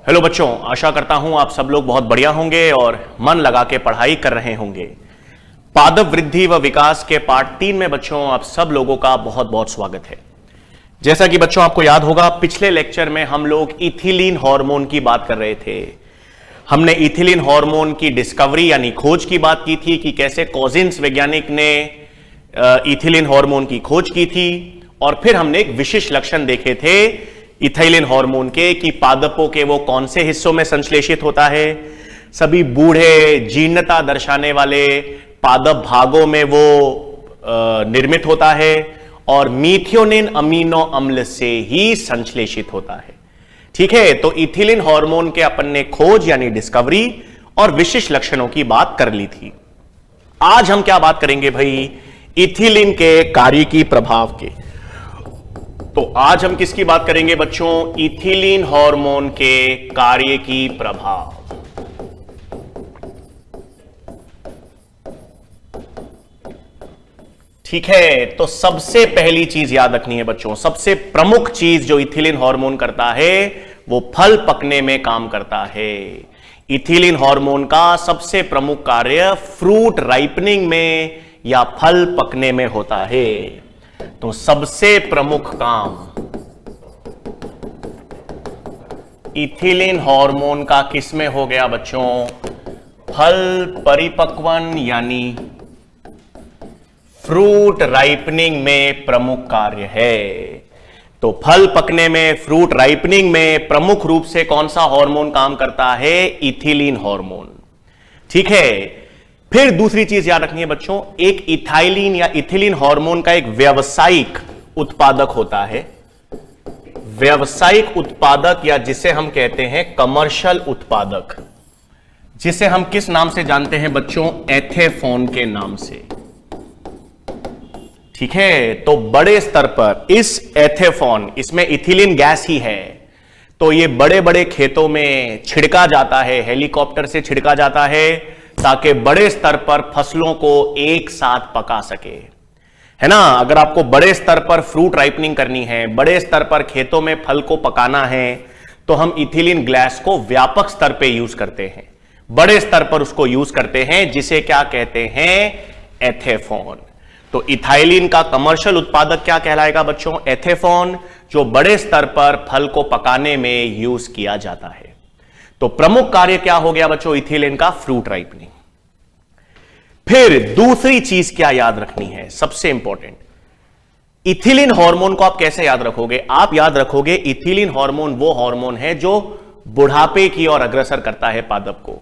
Hello बच्चों, आशा करता हूं आप सब लोग बहुत बढ़िया होंगे और मन लगा के पढ़ाई कर रहे होंगे। पादप वृद्धि व विकास के पार्ट 3 में बच्चों आप सब लोगों का बहुत बहुत स्वागत है। जैसा कि बच्चों आपको याद होगा, पिछले लेक्चर में हम लोग इथिलीन हार्मोन की बात कर रहे थे। हमने इथिलीन हार्मोन की डिस्कवरी यानी खोज की बात की थी कि कैसे कोजिन्स वैज्ञानिक ने इथिलीन हार्मोन की खोज की थी, और फिर हमने एक विशिष्ट लक्षण देखे थे इथिलीन हार्मोन के कि पादपों के वो कौन से हिस्सों में संश्लेषित होता है। सभी बूढ़े जीर्णता दर्शाने वाले पादप भागों में वो निर्मित होता है और मीथियोनिन अमीनो अम्ल से ही संश्लेषित होता है। ठीक है, तो इथिलीन हार्मोन के अपन ने खोज यानी डिस्कवरी और विशिष्ट लक्षणों की बात कर ली थी। आज हम क्या बात करेंगे भाई? इथिलीन के कार्य की प्रभाव के। तो आज हम किसकी बात करेंगे बच्चों? इथिलीन हार्मोन के कार्य की प्रभाव। ठीक है, तो सबसे पहली चीज याद रखनी है बच्चों, सबसे प्रमुख चीज जो इथिलीन हार्मोन करता है वो फल पकने में काम करता है। इथिलीन हार्मोन का सबसे प्रमुख कार्य फ्रूट राइपनिंग में या फल पकने में होता है। तो सबसे प्रमुख काम इथिलीन हार्मोन का किसमें हो गया बच्चों? फल परिपक्वन यानी फ्रूट राइपनिंग में प्रमुख कार्य है। तो फल पकने में, फ्रूट राइपनिंग में प्रमुख रूप से कौन सा हार्मोन काम करता है? Ethylene hormone. ठीक है, फिर दूसरी चीज याद रखनी है बच्चों, एक इथाइलिन या इथिलीन हार्मोन का एक व्यावसायिक उत्पादक होता है। व्यावसायिक उत्पादक या जिसे हम कहते हैं कमर्शियल उत्पादक, जिसे हम किस नाम से जानते हैं बच्चों? एथेफोन के नाम से। ठीक है, तो बड़े स्तर पर इस एथेफोन, इसमें इथिलीन गैस ही है, तो ये बड़े बड़े खेतों में छिड़का जाता है, हेलीकॉप्टर से छिड़का जाता है ताकि बड़े स्तर पर फसलों को एक साथ पका सके, है ना। अगर आपको बड़े स्तर पर फ्रूट राइपनिंग करनी है, बड़े स्तर पर खेतों में फल को पकाना है, तो हम इथिलीन गैस को व्यापक स्तर पे यूज करते हैं, बड़े स्तर पर उसको यूज करते हैं, जिसे क्या कहते हैं? एथेफोन। तो इथाइलिन का कमर्शियल उत्पादक क्या कहलाएगा बच्चों? एथेफोन, जो बड़े स्तर पर फल को पकाने में यूज किया जाता है। तो प्रमुख कार्य क्या हो गया बच्चों इथिलीन का? Fruit ripening. फिर दूसरी चीज क्या याद रखनी है, सबसे इंपॉर्टेंट, इथिलीन हार्मोन को आप कैसे याद रखोगे? आप याद रखोगे इथिलीन हार्मोन वो हार्मोन है जो बुढ़ापे की ओर अग्रसर करता है पादप को,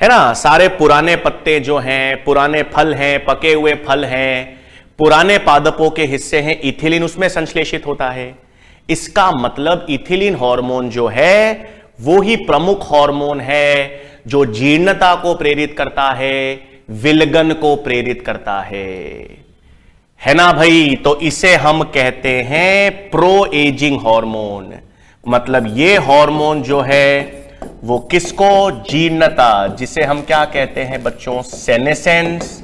है ना। सारे पुराने पत्ते जो हैं, पुराने फल हैं, पके हुए फल हैं, पुराने पादपों के हिस्से हैं, इथिलीन उसमें संश्लेषित होता है। इसका मतलब इथिलीन हार्मोन जो है वो ही प्रमुख हार्मोन है जो जीर्णता को प्रेरित करता है, विलगन को प्रेरित करता है ना भाई। तो इसे हम कहते हैं प्रो एजिंग हार्मोन। मतलब ये हार्मोन जो है वो किसको? जीर्णता, जिसे हम क्या कहते हैं बच्चों? सेनेसेंस,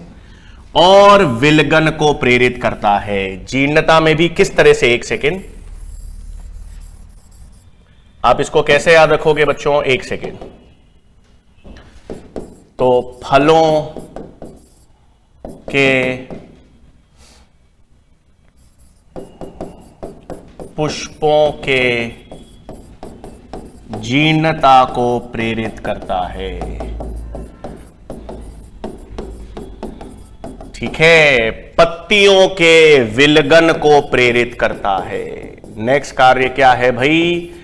और विलगन को प्रेरित करता है। जीर्णता में भी किस तरह से? एक सेकेंड, आप इसको कैसे याद रखोगे बच्चों? एक सेकेंड। तो फलों के पुष्पों के जीर्णता को प्रेरित करता है। ठीक है, पत्तियों के विलगन को प्रेरित करता है। नेक्स्ट कार्य क्या है भाई?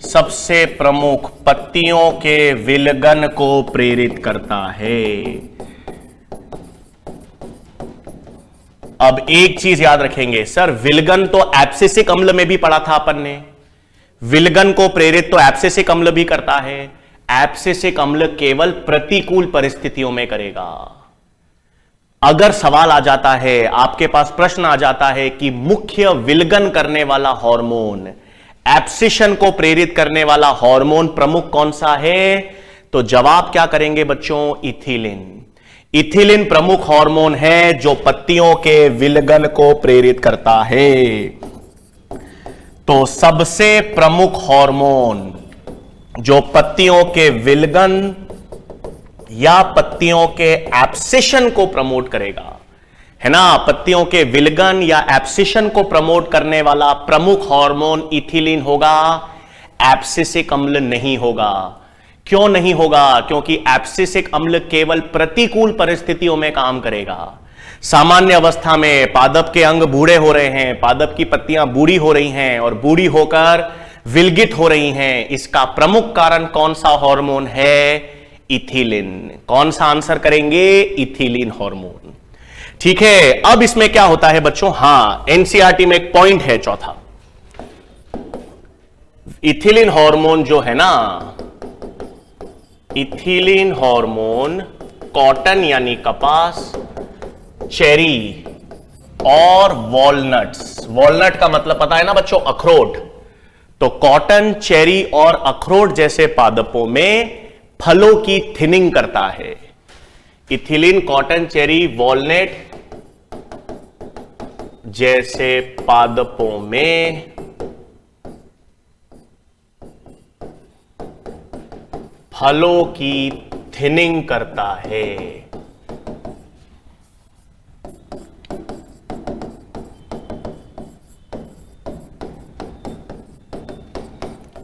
सबसे प्रमुख पत्तियों के विलगन को प्रेरित करता है। अब एक चीज याद रखेंगे सर, विलगन तो एब्सिसिक अम्ल में भी पढ़ा था अपन ने। विलगन को प्रेरित तो एब्सिसिक अम्ल भी करता है। एब्सिसिक अम्ल केवल प्रतिकूल परिस्थितियों में करेगा। अगर सवाल आ जाता है, आपके पास प्रश्न आ जाता है कि मुख्य विलगन करने वाला हार्मोन, एब्सिशन को प्रेरित करने वाला हार्मोन प्रमुख कौन सा है, तो जवाब क्या करेंगे बच्चों? इथिलीन। इथिलीन प्रमुख हार्मोन है जो पत्तियों के विलगन को प्रेरित करता है। तो सबसे प्रमुख हार्मोन जो पत्तियों के विलगन या पत्तियों के एब्सिशन को प्रमोट करेगा, है ना। पत्तियों के विलगन या एब्सिशन को प्रमोट करने वाला प्रमुख हार्मोन इथिलीन होगा, एब्सिसिक अम्ल नहीं होगा। क्यों नहीं होगा? क्योंकि एब्सिसिक अम्ल केवल प्रतिकूल परिस्थितियों में काम करेगा। सामान्य अवस्था में पादप के अंग बूढ़े हो रहे हैं, पादप की पत्तियां बूढ़ी हो रही हैं और बूढ़ी होकर विलगित हो रही हैं। इसका प्रमुख कारण कौन सा हार्मोन है? इथिलीन। कौन सा आंसर करेंगे? Ethylene hormone. ठीक है, अब इसमें क्या होता है बच्चों? हां, एनसीईआरटी में एक पॉइंट है चौथा। इथिलीन हार्मोन जो है ना, इथिलीन हार्मोन कॉटन यानी कपास, चेरी और वॉलनट्स, वॉलनट का मतलब पता है ना बच्चों, अखरोट। तो कॉटन, चेरी और अखरोट जैसे पादपों में फलों की थिनिंग करता है। इथिलीन कॉटन, चेरी, वॉलनट जैसे पादपों में फलों की थिनिंग करता है।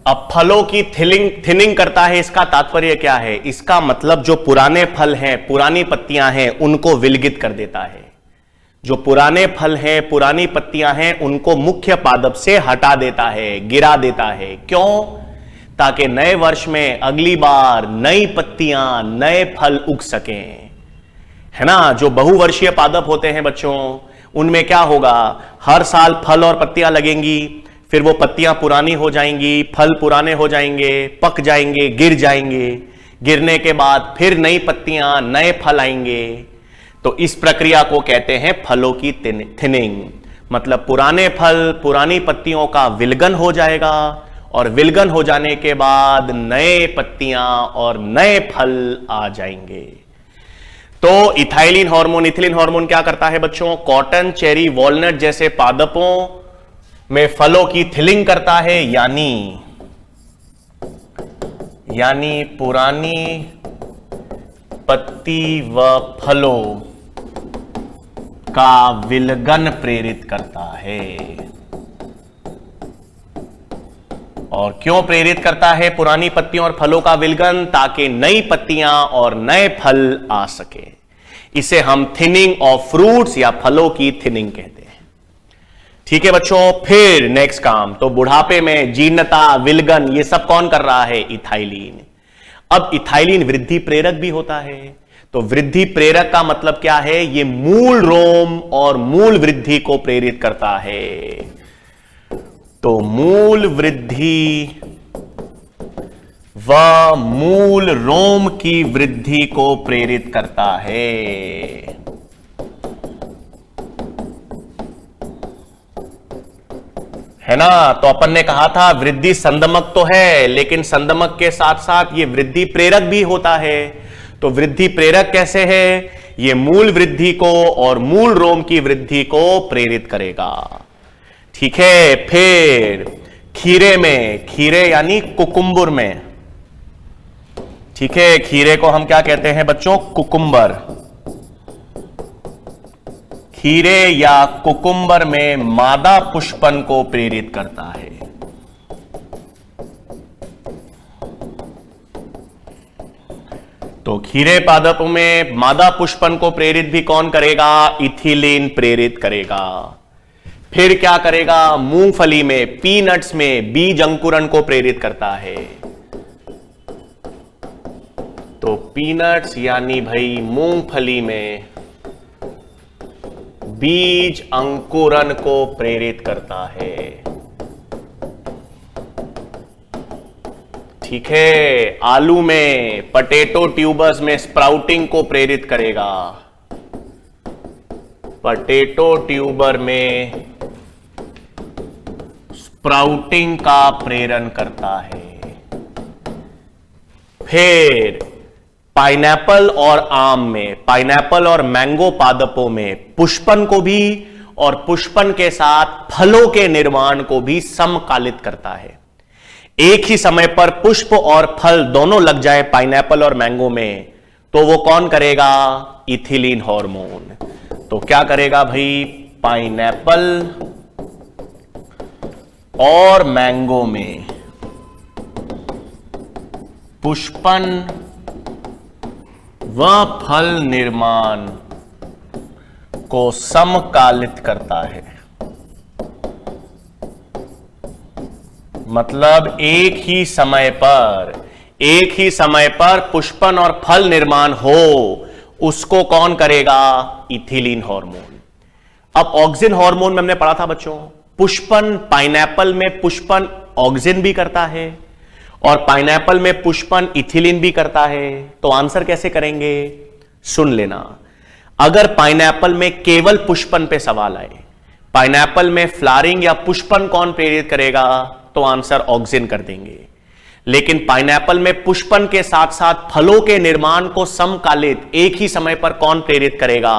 अब फलों की थिनिंग करता है, इसका तात्पर्य क्या है? इसका मतलब जो पुराने फल हैं, पुरानी पत्तियां हैं, उनको विलगित कर देता है। जो पुराने फल हैं, पुरानी पत्तियां हैं, उनको मुख्य पादप से हटा देता है, गिरा देता है। क्यों? ताकि नए वर्ष में अगली बार नई पत्तियां, नए फल उग सकें, है ना। जो बहुवर्षीय पादप होते हैं बच्चों, उनमें क्या होगा? हर साल फल और पत्तियां लगेंगी, फिर वो पत्तियां पुरानी हो जाएंगी, फल पुराने हो जाएंगे, पक जाएंगे, गिर जाएंगे। गिरने के बाद फिर नई पत्तियां, नए फल आएंगे। तो इस प्रक्रिया को कहते हैं फलों की थिनिंग। मतलब पुराने फल, पुरानी पत्तियों का विलगन हो जाएगा और विलगन हो जाने के बाद नए पत्तियां और नए फल आ जाएंगे। तो इथाइलिन हार्मोन, इथिलीन हार्मोन क्या करता है बच्चों? कॉटन, चेरी, वॉलनट जैसे पादपों में फलों की थिनिंग करता है, यानी पुरानी पत्ती व फलों का विलगन प्रेरित करता है। और क्यों प्रेरित करता है पुरानी पत्तियों और फलों का विलगन? ताकि नई पत्तियां और नए फल आ सके। इसे हम थिनिंग ऑफ फ्रूट्स या फलों की थिनिंग कहते हैं। ठीक है बच्चों, फिर नेक्स्ट काम। तो बुढ़ापे में जीर्णता, विलगन, ये सब कौन कर रहा है? इथाइलिन। अब इथाइलिन वृद्धि प्रेरक भी होता है। तो वृद्धि प्रेरक का मतलब क्या है? ये मूल रोम और मूल वृद्धि को प्रेरित करता है। तो मूल वृद्धि व मूल रोम की वृद्धि को प्रेरित करता है। है ना। तो अपन ने कहा था वृद्धि संदमक तो है, लेकिन संदमक के साथ साथ ये वृद्धि प्रेरक भी होता है। तो वृद्धि प्रेरक कैसे है? ये मूल वृद्धि को और मूल रोम की वृद्धि को प्रेरित करेगा। ठीक है, फिर खीरे में, खीरे यानी कुकुम्बर में, ठीक है, खीरे को हम क्या कहते हैं बच्चों? कुकुम्बर। खीरे या कुकुम्बर में मादा पुष्पन को प्रेरित करता है। तो खीरे पादपों में मादा पुष्पन को प्रेरित भी कौन करेगा? इथिलीन प्रेरित करेगा। फिर क्या करेगा? मूंगफली में, पीनट्स में बीज अंकुरण को प्रेरित करता है। तो पीनट्स यानी भाई मूंगफली में बीज अंकुरण को प्रेरित करता है। ठीक है, आलू में, पटेटो ट्यूबर्स में स्प्राउटिंग को प्रेरित करेगा। पटेटो ट्यूबर में स्प्राउटिंग का प्रेरण करता है। फिर पाइनएप्पल और आम में, पाइनएप्पल और मैंगो पादपों में पुष्पन को भी और पुष्पन के साथ फलों के निर्माण को भी समकालित करता है। एक ही समय पर पुष्प और फल दोनों लग जाए पाइनएप्पल और मैंगो में, तो वो कौन करेगा? Ethylene hormone. तो क्या करेगा भाई? पाइनएप्पल और मैंगो में पुष्पन व फल निर्माण को समकालित करता है। मतलब एक ही समय पर पुष्पन और फल निर्माण हो, उसको कौन करेगा? Ethylene hormone. अब ऑक्सिन हार्मोन में हमने पढ़ा था बच्चों, पुष्पन पाइनएप्पल में पुष्पन ऑक्सिन भी करता है और पाइनएप्पल में पुष्पन इथिलीन भी करता है। तो आंसर कैसे करेंगे? सुन लेना। अगर पाइनएप्पल में केवल पुष्पन पे सवाल आए, पाइनएप्पल में फ्लावरिंग या पुष्पन कौन प्रेरित करेगा, तो आंसर ऑक्सिन कर देंगे। लेकिन पाइनएप्पल में पुष्पन के साथ साथ फलों के निर्माण को समकालित एक ही समय पर कौन प्रेरित करेगा?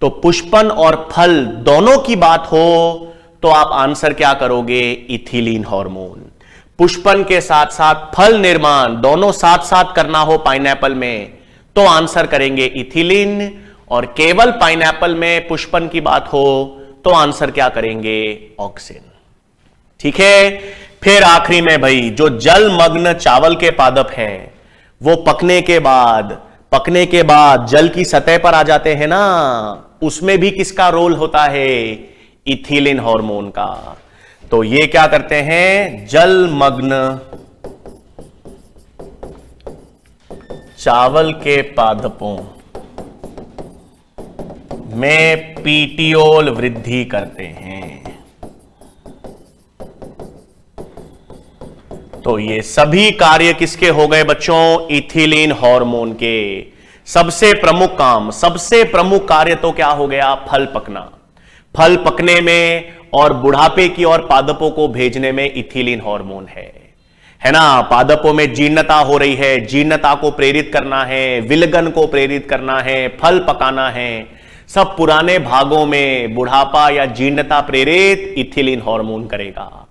तो पुष्पन और फल दोनों की बात हो तो आप आंसर क्या करोगे? Ethylene hormone. पुष्पन के साथ साथ फल निर्माण दोनों साथ साथ करना हो पाइनएप्पल में, तो आंसर करेंगे इथिलीन। और केवल पाइनएप्पल में पुष्पन की बात हो तो आंसर क्या करेंगे? ऑक्सिन। ठीक है। फिर आखिरी में भाई जो जलमग्न चावल के पादप हैं, वो पकने के बाद जल की सतह पर आ जाते हैं ना, उसमें भी किसका रोल होता है? इथिलीन हार्मोन का। तो ये क्या करते हैं? जलमग्न चावल के पादपों में पीटियोल वृद्धि करते हैं। तो ये सभी कार्य किसके हो गए बच्चों? इथिलीन हार्मोन के। सबसे प्रमुख कार्य तो क्या हो गया? फल पकना। फल पकने में और बुढ़ापे की और पादपों को भेजने में इथिलीन हार्मोन है ना। पादपों में जीर्णता हो रही है, जीर्णता को प्रेरित करना है, विलगन को प्रेरित करना है, फल पकाना है। सब पुराने भागों में बुढ़ापा या जीर्णता प्रेरित इथिलीन हार्मोन करेगा।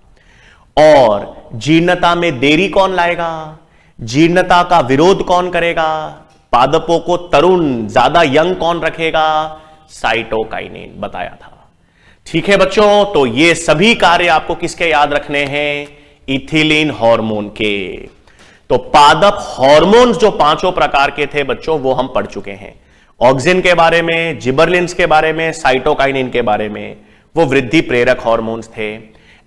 और जीर्णता में देरी कौन लाएगा? जीर्णता का विरोध कौन करेगा? पादपों को तरुण ज्यादा यंग कौन रखेगा? साइटोकाइनिन बताया था। ठीक है बच्चों, तो ये सभी कार्य आपको किसके याद रखने हैं? इथिलीन हार्मोन के। तो पादप हार्मोन्स जो पांचों प्रकार के थे बच्चों, वो हम पढ़ चुके हैं। ऑक्सिन के बारे में, जिबरलिन्स के बारे में, साइटोकाइनिन के बारे में, वो वृद्धि प्रेरक हार्मोन्स थे।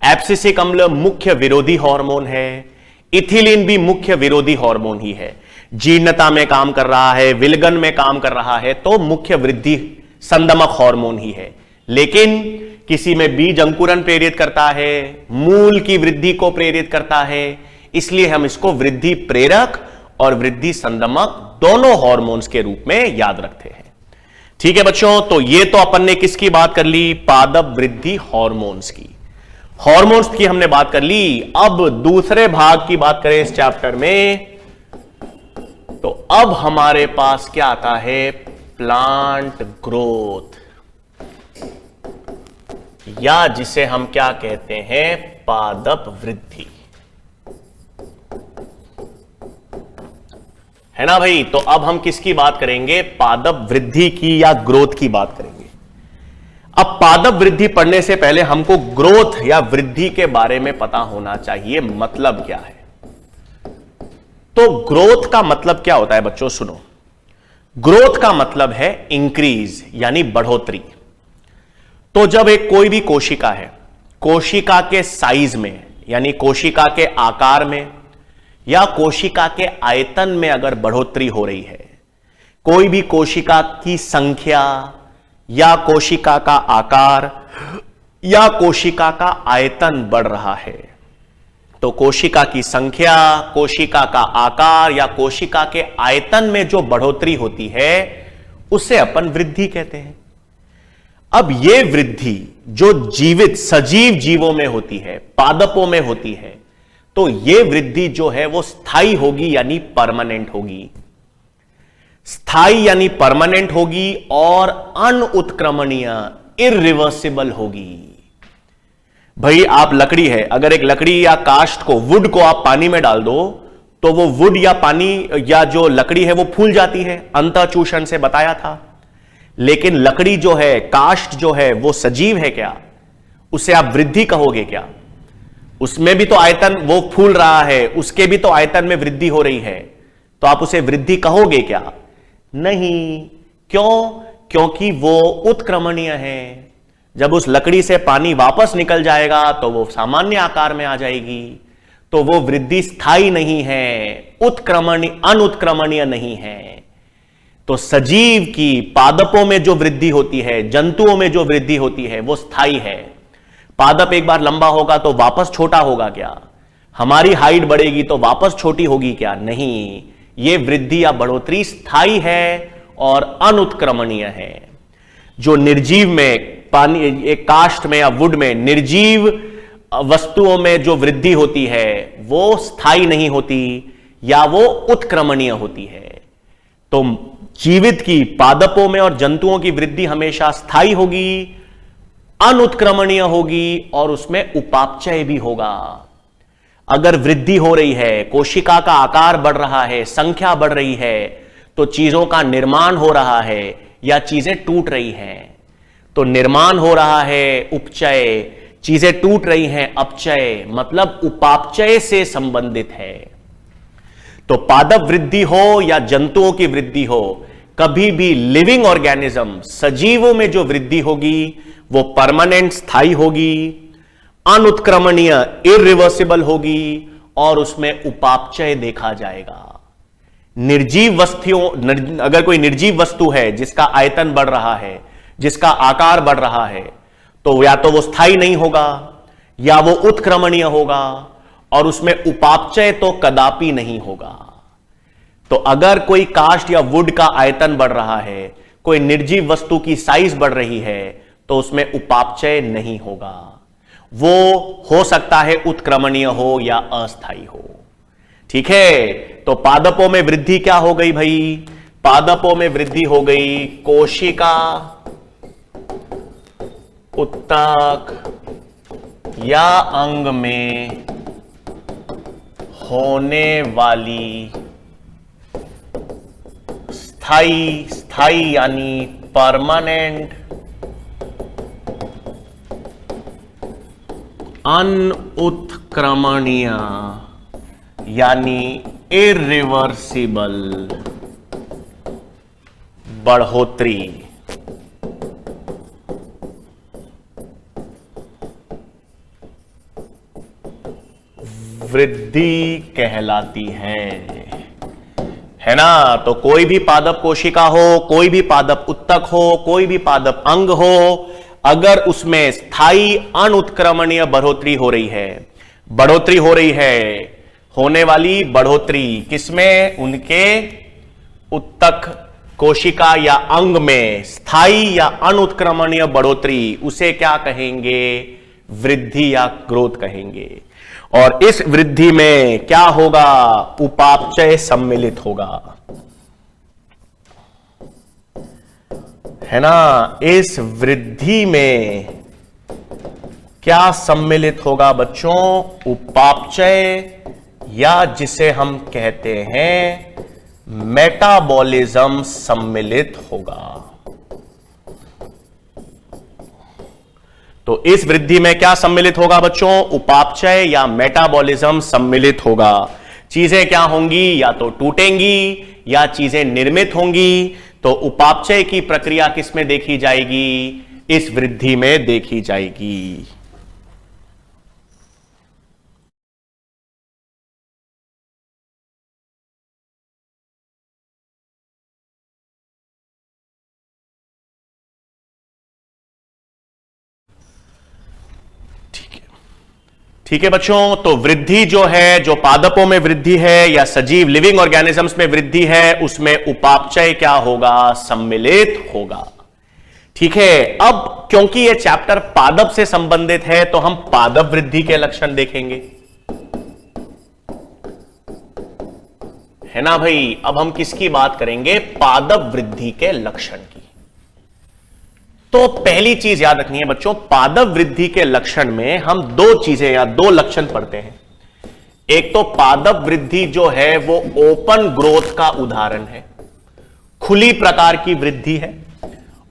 एब्सिसिक अम्ल मुख्य विरोधी हार्मोन है, इथिलीन भी मुख्य विरोधी हार्मोन ही है। जीर्णता में काम कर रहा है, विलगन में काम कर रहा है, तो मुख्य वृद्धि संदमक हार्मोन ही है। लेकिन किसी में बीज अंकुरन प्रेरित करता है, मूल की वृद्धि को प्रेरित करता है, इसलिए हम इसको वृद्धि प्रेरक और वृद्धि संदमक दोनों हार्मोन्स के रूप में याद रखते हैं। ठीक है बच्चों, तो ये तो अपन ने किसकी बात कर ली? पादप वृद्धि हार्मोन्स की। हार्मोन्स की हमने बात कर ली। अब दूसरे भाग की बात करें इस चैप्टर में, तो अब हमारे पास क्या आता है? प्लांट ग्रोथ, या जिसे हम क्या कहते हैं? पादप वृद्धि, है ना भाई। तो अब हम किसकी बात करेंगे? पादप वृद्धि की या ग्रोथ की बात करेंगे। अब पादप वृद्धि पढ़ने से पहले हमको ग्रोथ या वृद्धि के बारे में पता होना चाहिए, मतलब क्या है। तो ग्रोथ का मतलब क्या होता है बच्चों? सुनो, ग्रोथ का मतलब है इंक्रीज यानी बढ़ोतरी। तो जब एक कोई भी कोशिका है, कोशिका के साइज में यानी कोशिका के आकार में या कोशिका के आयतन में अगर बढ़ोतरी हो रही है, कोई भी कोशिका की संख्या या कोशिका का आकार या कोशिका का आयतन बढ़ रहा है, तो कोशिका की संख्या, कोशिका का आकार या कोशिका के आयतन में जो बढ़ोतरी होती है उसे अपन वृद्धि कहते हैं। अब यह वृद्धि जो जीवित सजीव जीवों में होती है, पादपों में होती है, तो यह वृद्धि जो है वो स्थायी होगी यानी परमानेंट होगी। स्थायी यानी परमानेंट होगी और अनउत्क्रमणीय इरिवर्सिबल होगी। भाई आप लकड़ी है, अगर एक लकड़ी या काष्ठ को, वुड को आप पानी में डाल दो तो वो वुड या पानी या जो लकड़ी है वो फूल जाती है, अंतःचूषण से बताया था। लेकिन लकड़ी जो है, काष्ठ जो है, वो सजीव है क्या? उसे आप वृद्धि कहोगे क्या? उसमें भी तो आयतन, वो फूल रहा है, उसके भी तो आयतन में वृद्धि हो रही है, तो आप उसे वृद्धि कहोगे क्या? नहीं। क्यों? क्योंकि वो उत्क्रमणीय है। जब उस लकड़ी से पानी वापस निकल जाएगा तो वो सामान्य आकार में आ जाएगी, तो वो वृद्धि स्थायी नहीं है, अनुत्क्रमणीय नहीं है। तो सजीव की पादपों में जो वृद्धि होती है, जंतुओं में जो वृद्धि होती है, वो स्थायी है। पादप एक बार लंबा होगा तो वापस छोटा होगा क्या? हमारी हाइट बढ़ेगी तो वापस छोटी होगी क्या? नहीं, ये वृद्धि या बढ़ोतरी स्थायी है और अनुत्क्रमणीय है। जो निर्जीव में, पानी, एक काष्ठ में या वुड में, निर्जीव वस्तुओं में जो वृद्धि होती है वो स्थायी नहीं होती या वो उत्क्रमणीय होती है। तो जीवित की, पादपों में और जंतुओं की वृद्धि हमेशा स्थायी होगी, अनुत्क्रमणीय होगी और उसमें उपापचय भी होगा। अगर वृद्धि हो रही है, कोशिका का आकार बढ़ रहा है, संख्या बढ़ रही है, तो चीजों का निर्माण हो रहा है या चीजें टूट रही हैं। तो निर्माण हो रहा है उपचय, चीजें टूट रही हैं अपचय, मतलब उपापचय से संबंधित है। तो पादप वृद्धि हो या जंतुओं की वृद्धि हो, कभी भी लिविंग ऑर्गेनिज्म, सजीवों में जो वृद्धि होगी वो परमानेंट, स्थायी होगी, अनुत्क्रमणीय, इरिवर्सिबल होगी और उसमें उपापचय देखा जाएगा। निर्जीव वस्तुओं, अगर कोई निर्जीव वस्तु है जिसका आयतन बढ़ रहा है, जिसका आकार बढ़ रहा है, तो या तो वो स्थायी नहीं होगा या वो उत्क्रमणीय होगा और उसमें उपापचय तो कदापि नहीं होगा। तो अगर कोई काष्ठ या वुड का आयतन बढ़ रहा है, कोई निर्जीव वस्तु की साइज बढ़ रही है, तो उसमें उपापचय नहीं होगा। वो हो सकता है उत्क्रमणीय हो या अस्थायी हो। ठीक है, तो पादपों में वृद्धि क्या हो गई भाई? पादपों में वृद्धि हो गई कोशिका, उत्तक या अंग में होने वाली स्थायी यानी परमानेंट, अनुत्क्रमणीय यानी इरिवर्सिबल बढ़ोतरी। वृद्धि कहलाती है ना? तो कोई भी पादप कोशिका हो, कोई भी पादप उत्तक हो, कोई भी पादप अंग हो, अगर उसमें स्थायी अनुत्क्रमणीय बढ़ोतरी हो रही है, बढ़ोतरी हो रही है, होने वाली बढ़ोतरी किसमें? उनके उत्तक कोशिका या अंग में स्थायी या अनुत्क्रमणीय बढ़ोतरी, उसे क्या कहेंगे? वृद्धि या ग्रोथ कहेंगे। और इस वृद्धि में क्या होगा? उपापचय सम्मिलित होगा, है ना? इस वृद्धि में क्या सम्मिलित होगा बच्चों? उपापचय, या जिसे हम कहते हैं मेटाबॉलिज्म सम्मिलित होगा। तो इस वृद्धि में क्या सम्मिलित होगा बच्चों? उपापचय या मेटाबॉलिज्म सम्मिलित होगा। चीजें क्या होंगी? या तो टूटेंगी या चीजें निर्मित होंगी। तो उपापचय की प्रक्रिया किसमें देखी जाएगी? इस वृद्धि में देखी जाएगी। ठीक है बच्चों, तो वृद्धि जो है, जो पादपों में वृद्धि है या सजीव लिविंग ऑर्गेनिजम्स में वृद्धि है, उसमें उपापचय क्या होगा? सम्मिलित होगा। ठीक है, अब क्योंकि यह चैप्टर पादप से संबंधित है तो हम पादप वृद्धि के लक्षण देखेंगे, है ना भाई? अब हम किसकी बात करेंगे? पादप वृद्धि के लक्षण की। तो पहली चीज याद रखनी है बच्चों, पादप वृद्धि के लक्षण में हम दो चीजें या दो लक्षण पढ़ते हैं। एक तो पादप वृद्धि जो है वो ओपन ग्रोथ का उदाहरण है, खुली प्रकार की वृद्धि है,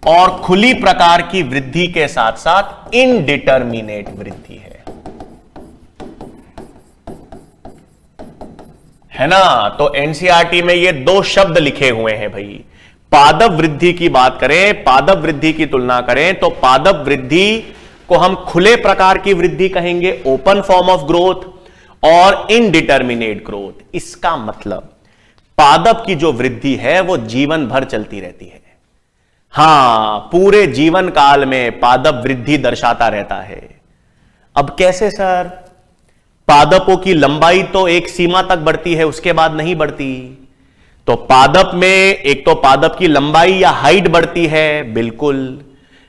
और खुली प्रकार की वृद्धि के साथ साथ इनडिटर्मिनेट वृद्धि है ना। तो एनसीईआरटी में ये दो शब्द लिखे हुए हैं भाई। पादप वृद्धि की बात करें, पादप वृद्धि की तुलना करें तो पादप वृद्धि को हम खुले प्रकार की वृद्धि कहेंगे, ओपन फॉर्म ऑफ ग्रोथ, और इनडिटर्मिनेट ग्रोथ। इसका मतलब पादप की जो वृद्धि है वो जीवन भर चलती रहती है। हां, पूरे जीवन काल में पादप वृद्धि दर्शाता रहता है। अब कैसे सर? पादपों की लंबाई तो एक सीमा तक बढ़ती है, उसके बाद नहीं बढ़ती। तो पादप में एक तो पादप की लंबाई या हाइट बढ़ती है, बिल्कुल,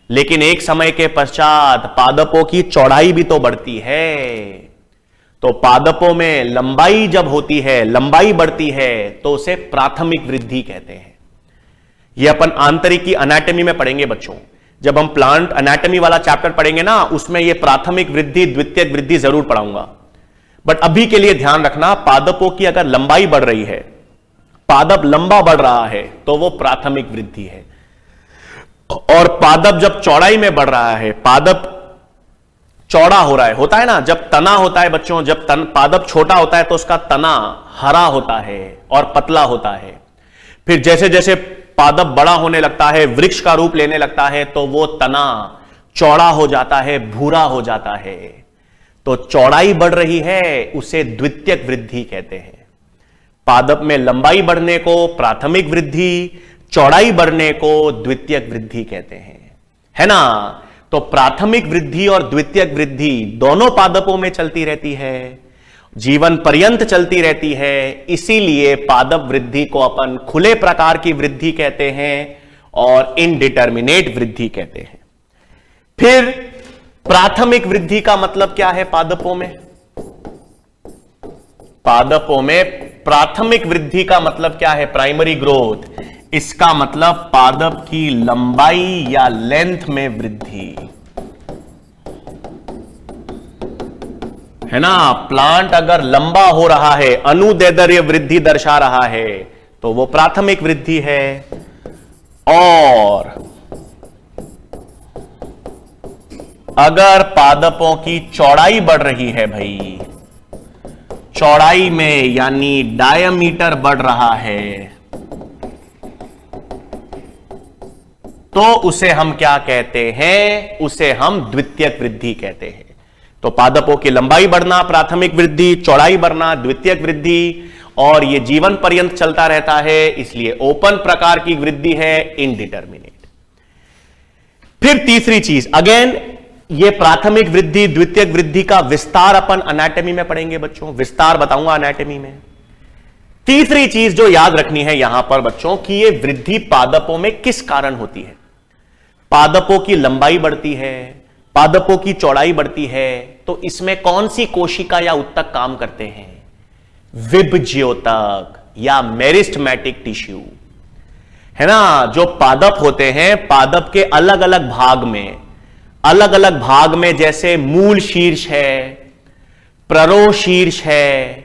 लेकिन एक समय के पश्चात पादपों की चौड़ाई भी तो बढ़ती है। तो पादपों में लंबाई जब होती है, लंबाई बढ़ती है, तो उसे प्राथमिक वृद्धि कहते हैं। यह अपन आंतरिकी एनाटॉमी में पढ़ेंगे बच्चों। जब हम प्लांट एनाटॉमी वाला चैप्टर पढ़ेंगे ना, उसमें यह प्राथमिक वृद्धि द्वितीयक वृद्धि जरूर पढ़ाऊंगा। बट अभी के लिए ध्यान रखना, पादपों की अगर लंबाई बढ़ रही है, पादप लंबा बढ़ रहा है, तो वो प्राथमिक वृद्धि है। और पादप जब चौड़ाई में बढ़ रहा है, पादप चौड़ा हो रहा है, होता है ना, जब तना होता है बच्चों, जब पादप छोटा होता है तो उसका तना हरा होता है और पतला होता है। फिर जैसे जैसे पादप बड़ा होने लगता है, वृक्ष का रूप लेने लगता है, तो वो तना चौड़ा हो जाता है, भूरा हो जाता है। तो चौड़ाई बढ़ रही है, उसे द्वितीयक वृद्धि कहते हैं। पादप में लंबाई बढ़ने को प्राथमिक वृद्धि, चौड़ाई बढ़ने को द्वितीयक वृद्धि कहते हैं, है ना। तो प्राथमिक वृद्धि और द्वितीयक वृद्धि दोनों पादपों में चलती रहती है, जीवन पर्यंत चलती रहती है। इसीलिए पादप वृद्धि को अपन खुले प्रकार की वृद्धि कहते हैं और इनडिटर्मिनेट वृद्धि कहते हैं। फिर प्राथमिक वृद्धि का मतलब क्या है पादपों में? पादपों में प्राथमिक वृद्धि का मतलब क्या है? Primary growth. इसका मतलब पादप की लंबाई या लेंथ में वृद्धि, है ना। प्लांट अगर लंबा हो रहा है, अनुदैर्ध्य वृद्धि दर्शा रहा है, तो वो प्राथमिक वृद्धि है। और अगर पादपों की चौड़ाई बढ़ रही है भाई, चौड़ाई में यानी डायमीटर बढ़ रहा है, तो उसे हम क्या कहते हैं? उसे हम द्वितीयक वृद्धि कहते हैं। तो पादपों की लंबाई बढ़ना प्राथमिक वृद्धि, चौड़ाई बढ़ना द्वितीयक वृद्धि, और यह जीवन पर्यंत चलता रहता है, इसलिए ओपन प्रकार की वृद्धि है, इनडिटर्मिनेट। फिर तीसरी चीज, अगेन ये प्राथमिक वृद्धि द्वितीयक वृद्धि का विस्तार अपन एनाटॉमी में पढ़ेंगे बच्चों, विस्तार बताऊंगा एनाटॉमी में। तीसरी चीज जो याद रखनी है यहां पर बच्चों कि ये वृद्धि पादपों में किस कारण होती है। पादपों की लंबाई बढ़ती है, पादपों की चौड़ाई बढ़ती है, तो इसमें कौन सी कोशिका या उत्तक काम करते हैं? विभज्योतक या मेरिस्टेमेटिक टिश्यू, है ना। जो पादप होते हैं, पादप के अलग अलग भाग में जैसे मूल शीर्ष है, प्ररोशीर्ष है,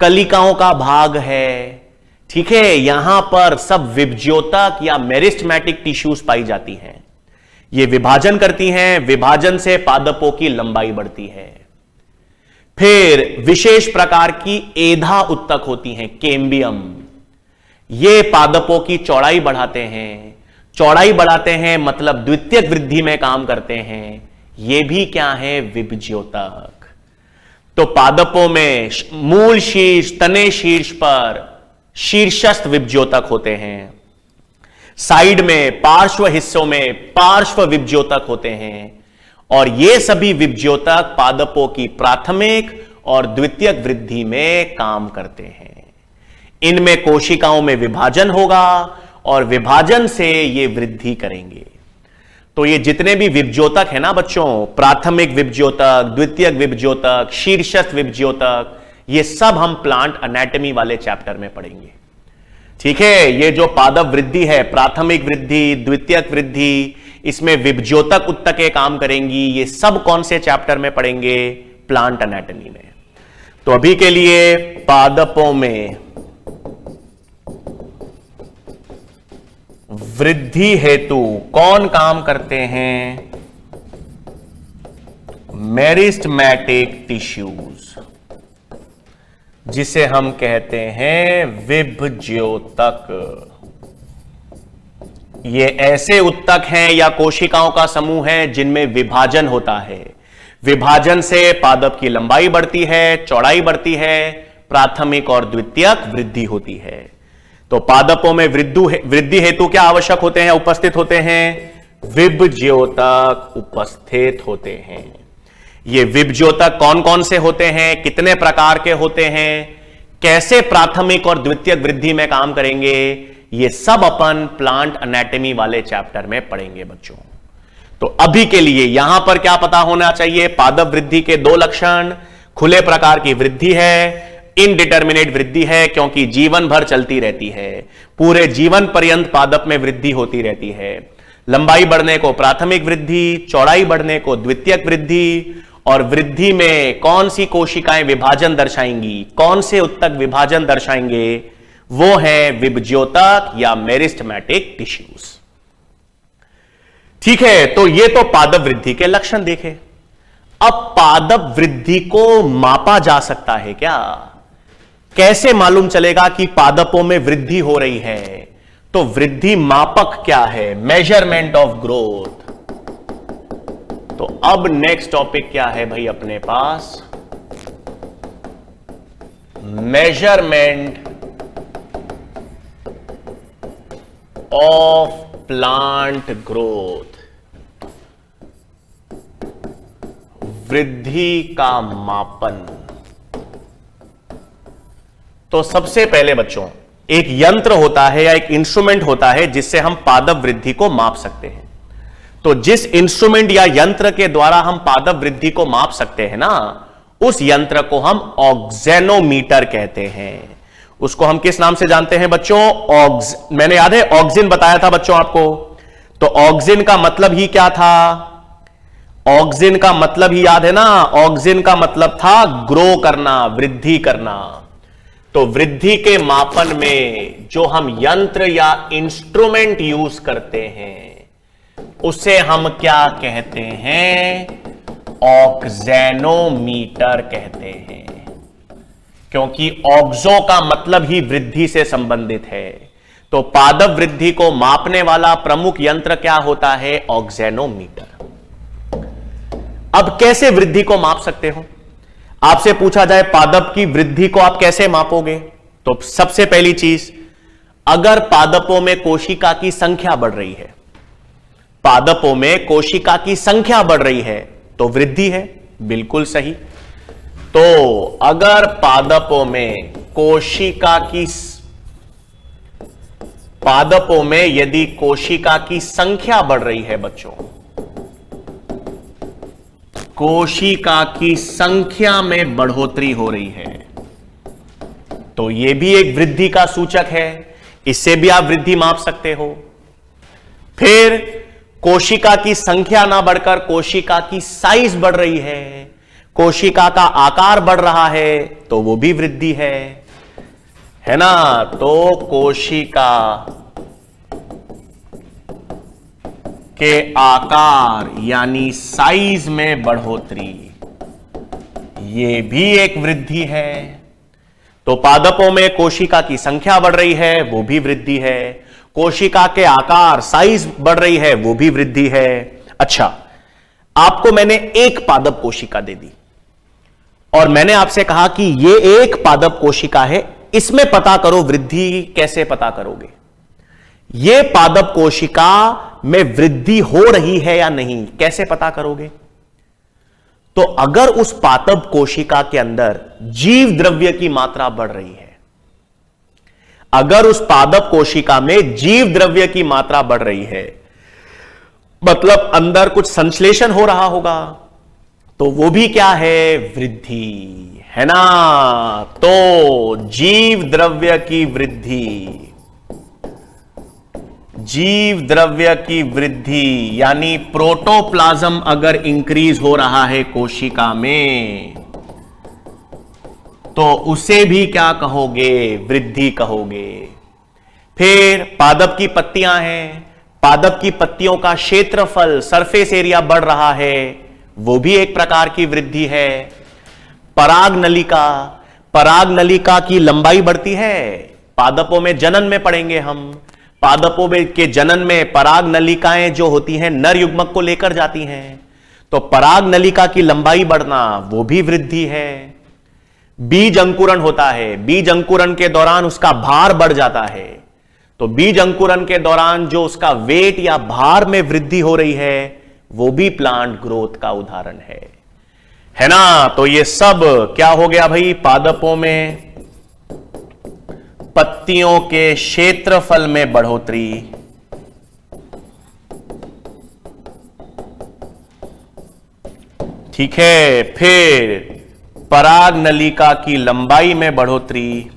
कलिकाओं का भाग है, ठीक है, यहां पर सब विभज्योतक या मेरिस्टेमेटिक टिश्यूज पाई जाती हैं। ये विभाजन करती हैं, विभाजन से पादपों की लंबाई बढ़ती है। फिर विशेष प्रकार की एधा उत्तक होती हैं, केम्बियम, ये पादपों की चौड़ाई बढ़ाते हैं। चौड़ाई बढ़ाते हैं मतलब द्वितीयक वृद्धि में काम करते हैं। ये भी क्या है? विभज्योतक। तो पादपों में मूल शीर्ष, तने शीर्ष पर शीर्षस्थ विभज्योतक होते हैं, साइड में पार्श्व हिस्सों में पार्श्व विभज्योतक होते हैं, और ये सभी विभज्योतक पादपों की प्राथमिक और द्वितीयक वृद्धि में काम करते हैं। इनमें कोशिकाओं में विभाजन होगा और विभाजन से ये वृद्धि करेंगे। तो ये जितने भी विभज्योतक है ना बच्चों, प्राथमिक विभज्योतक, द्वितीयक विभज्योतक, शीर्षस्थ विभज्योतक, ये सब हम प्लांट एनाटॉमी वाले चैप्टर में पढ़ेंगे, ठीक है। ये जो पादप वृद्धि है, प्राथमिक वृद्धि, द्वितीयक वृद्धि, इसमें विभज्योतक उत्तकें काम करेंगी। ये सब कौन से चैप्टर में पढ़ेंगे? प्लांट एनाटॉमी में। तो अभी के लिए पादपों में वृद्धि हेतु कौन काम करते हैं? मेरिस्टेमेटिक टिश्यूज, जिसे हम कहते हैं विभज्योतक। ये ऐसे उत्तक हैं या कोशिकाओं का समूह है जिनमें विभाजन होता है। विभाजन से पादप की लंबाई बढ़ती है, चौड़ाई बढ़ती है, प्राथमिक और द्वितीयक वृद्धि होती है। तो पादपों में वृद्धि हेतु क्या आवश्यक होते हैं, उपस्थित होते हैं? विभज्योतक उपस्थित होते हैं। ये विभज्योतक कौन कौन से होते हैं, कितने प्रकार के होते हैं, कैसे प्राथमिक और द्वितीयक वृद्धि में काम करेंगे, ये सब अपन प्लांट एनाटॉमी वाले चैप्टर में पढ़ेंगे बच्चों। तो अभी के लिए यहां पर क्या पता होना चाहिए? पादप वृद्धि के दो लक्षण, खुले प्रकार की वृद्धि है, इनडिटर्मिनेट वृद्धि है, क्योंकि जीवन भर चलती रहती है, पूरे जीवन पर्यंत पादप में वृद्धि होती रहती है। लंबाई बढ़ने को प्राथमिक वृद्धि, चौड़ाई बढ़ने को द्वितीयक वृद्धि, और वृद्धि में कौन सी कोशिकाएं विभाजन दर्शाएंगी, कौन से उत्तक विभाजन दर्शाएंगे, वो है विभज्योतक या मेरिस्टेमेटिक टिश्यूज। ठीक है, तो ये तो पादप वृद्धि के लक्षण देखे। अब पादप वृद्धि को मापा जा सकता है क्या? कैसे मालूम चलेगा कि पादपों में वृद्धि हो रही है? तो वृद्धि मापक क्या है? Measurement of growth. तो अब नेक्स्ट टॉपिक क्या है भाई अपने पास? मेजरमेंट ऑफ प्लांट ग्रोथ, वृद्धि का मापन। तो सबसे पहले बच्चों एक यंत्र होता है या एक इंस्ट्रूमेंट होता है जिससे हम पादप वृद्धि को माप सकते हैं। तो जिस इंस्ट्रूमेंट या यंत्र के द्वारा हम पादप वृद्धि को माप सकते हैं ना, उस यंत्र को हम ऑक्जेनोमीटर कहते हैं। उसको हम किस नाम से जानते हैं बच्चों? मैंने याद है ऑक्सिन बताया था बच्चों आपको। तो ऑक्सिन का मतलब ही क्या था? ऑक्सिन का मतलब ही याद है ना? ऑक्सिन का मतलब था ग्रो करना, वृद्धि करना। तो वृद्धि के मापन में जो हम यंत्र या इंस्ट्रूमेंट यूज करते हैं उसे हम क्या कहते हैं? ऑक्जेनोमीटर कहते हैं, क्योंकि ऑक्सो का मतलब ही वृद्धि से संबंधित है। तो पादप वृद्धि को मापने वाला प्रमुख यंत्र क्या होता है? ऑक्जेनोमीटर। अब कैसे वृद्धि को माप सकते हो? आपसे पूछा जाए पादप की वृद्धि को आप कैसे मापोगे? तो सबसे पहली चीज, अगर पादपों में कोशिका की संख्या बढ़ रही है, पादपों में कोशिका की संख्या बढ़ रही है तो वृद्धि है। बिल्कुल सही। तो अगर पादपों में पादपों में यदि कोशिका की संख्या बढ़ रही है बच्चों, कोशिका की संख्या में बढ़ोतरी हो रही है, तो यह भी एक वृद्धि का सूचक है। इससे भी आप वृद्धि माप सकते हो। फिर कोशिका की संख्या ना बढ़कर कोशिका की साइज बढ़ रही है, कोशिका का आकार बढ़ रहा है, तो वो भी वृद्धि है ना? तो कोशिका के आकार यानी साइज में बढ़ोतरी, ये भी एक वृद्धि है। तो पादपों में कोशिका की संख्या बढ़ रही है, वो भी वृद्धि है। कोशिका के आकार, साइज बढ़ रही है, वो भी वृद्धि है। अच्छा, आपको मैंने एक पादप कोशिका दे दी और मैंने आपसे कहा कि ये एक पादप कोशिका है, इसमें पता करो वृद्धि। कैसे पता करोगे? ये पादप कोशिका में वृद्धि हो रही है या नहीं, कैसे पता करोगे? तो अगर उस पादप कोशिका के अंदर जीव द्रव्य की मात्रा बढ़ रही है, अगर उस पादप कोशिका में जीव द्रव्य की मात्रा बढ़ रही है, मतलब अंदर कुछ संश्लेषण हो रहा होगा, तो वो भी क्या है? वृद्धि, है ना? तो जीव द्रव्य की वृद्धि, जीव द्रव्य की वृद्धि यानी प्रोटोप्लाज्म अगर इंक्रीज हो रहा है कोशिका में तो उसे भी क्या कहोगे? वृद्धि कहोगे। फिर पादप की पत्तियां हैं, पादप की पत्तियों का क्षेत्रफल सरफेस एरिया बढ़ रहा है, वो भी एक प्रकार की वृद्धि है। पराग नलिका, पराग नलिका की लंबाई बढ़ती है। पादपों में जनन में पढ़ेंगे हम, पादपों के जनन में पराग नलिकाएं जो होती हैं नर युग्मक को लेकर जाती हैं, तो पराग नलिका की लंबाई बढ़ना वो भी वृद्धि है। बीज अंकुरण होता है, बीज अंकुरण के दौरान उसका भार बढ़ जाता है, तो बीज अंकुरण के दौरान जो उसका वेट या भार में वृद्धि हो रही है वो भी प्लांट ग्रोथ का उदाहरण है ना। तो ये सब क्या हो गया भाई? पादपों में पत्तियों के क्षेत्रफल में बढ़ोतरी, ठीक है। फिर पराग नलिका की लंबाई में बढ़ोतरी,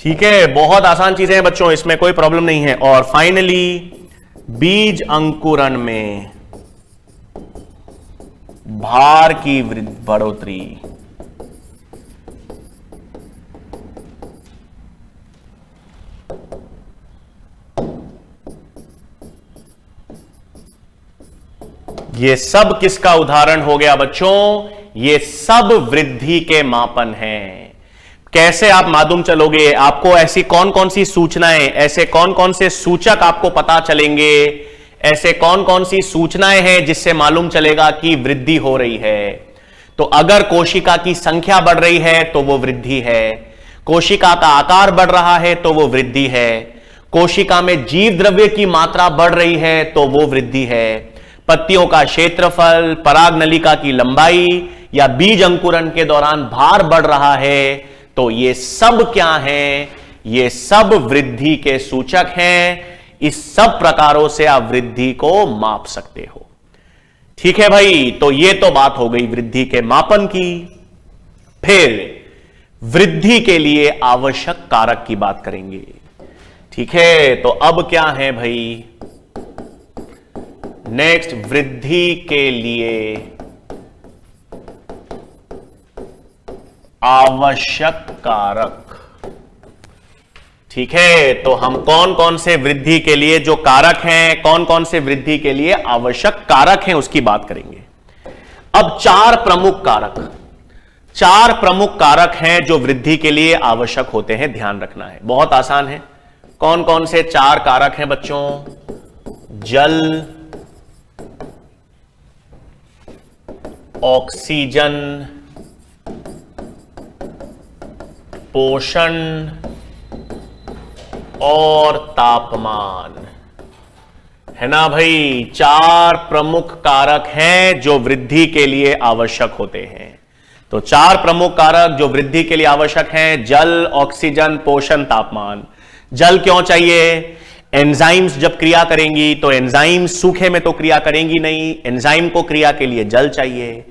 ठीक है। बहुत आसान चीजें हैं बच्चों, इसमें कोई प्रॉब्लम नहीं है। और फाइनली बीज अंकुरण में भार की बढ़ोतरी, ये सब किसका उदाहरण हो गया बच्चों? ये सब वृद्धि के मापन हैं। कैसे आप मालूम चलोगे? आपको ऐसी कौन कौन सी सूचनाएं, ऐसे कौन कौन से सूचक आपको पता चलेंगे, ऐसे कौन कौन सी सूचनाएं हैं जिससे मालूम चलेगा कि वृद्धि हो रही है? तो अगर कोशिका की संख्या बढ़ रही है तो वो वृद्धि है, कोशिका का आकार बढ़ रहा है तो वो वृद्धि है, कोशिका में जीव द्रव्य की मात्रा बढ़ रही है तो वो वृद्धि है, पत्तियों का क्षेत्रफल, पराग नलिका की लंबाई या बीज अंकुरण के दौरान भार बढ़ रहा है, तो ये सब क्या हैं? ये सब वृद्धि के सूचक हैं। इस सब प्रकारों से आप वृद्धि को माप सकते हो, ठीक है भाई। तो ये तो बात हो गई वृद्धि के मापन की। फिर वृद्धि के लिए आवश्यक कारक की बात करेंगे, ठीक है। तो अब क्या है भाई? नेक्स्ट, वृद्धि के लिए आवश्यक कारक, ठीक है। तो हम कौन कौन से वृद्धि के लिए जो कारक हैं, कौन कौन से वृद्धि के लिए आवश्यक कारक हैं उसकी बात करेंगे। अब चार प्रमुख कारक हैं जो वृद्धि के लिए आवश्यक होते हैं, ध्यान रखना है, बहुत आसान है। कौन कौन से चार कारक हैं बच्चों? जल, ऑक्सीजन, पोषण और तापमान, है ना भाई। चार प्रमुख कारक हैं जो वृद्धि के लिए आवश्यक होते हैं। तो चार प्रमुख कारक जो वृद्धि के लिए आवश्यक हैं: जल, ऑक्सीजन, पोषण, तापमान। जल क्यों चाहिए? एंजाइम्स जब क्रिया करेंगी तो एंजाइम सूखे में तो क्रिया करेंगी नहीं, एंजाइम को क्रिया के लिए जल चाहिए।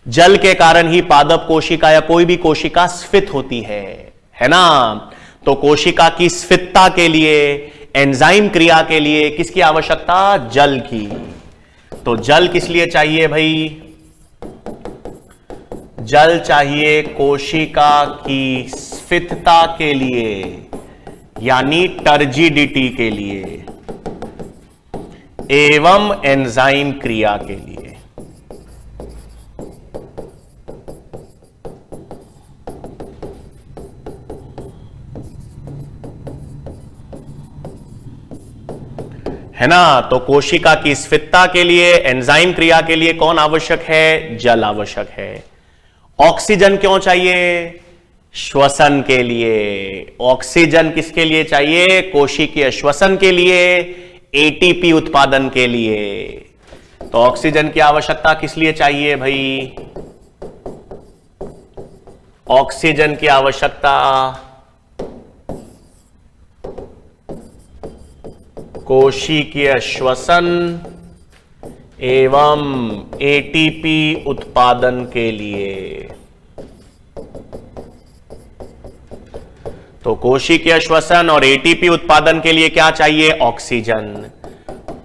जल के कारण ही पादप कोशिका या कोई भी कोशिका स्फीत होती है ना। तो कोशिका की स्फीतता के लिए, एंजाइम क्रिया के लिए किसकी आवश्यकता? जल की। तो जल किस लिए चाहिए भाई? जल चाहिए कोशिका की स्फीतता के लिए, यानी टर्जिडिटी के लिए एवं एंजाइम क्रिया के लिए। है ना। तो कोशिका की स्फीतता के लिए, एंजाइम क्रिया के लिए कौन आवश्यक है? जल आवश्यक है। ऑक्सीजन क्यों चाहिए? श्वसन के लिए। ऑक्सीजन किसके लिए चाहिए? कोशिकीय श्वसन के लिए, एटीपी उत्पादन के लिए। तो ऑक्सीजन की आवश्यकता किस लिए चाहिए भाई? ऑक्सीजन की आवश्यकता कोशिकीय श्वसन एवं एटीपी उत्पादन के लिए। तो कोशिकीय श्वसन और एटीपी उत्पादन के लिए क्या चाहिए? ऑक्सीजन।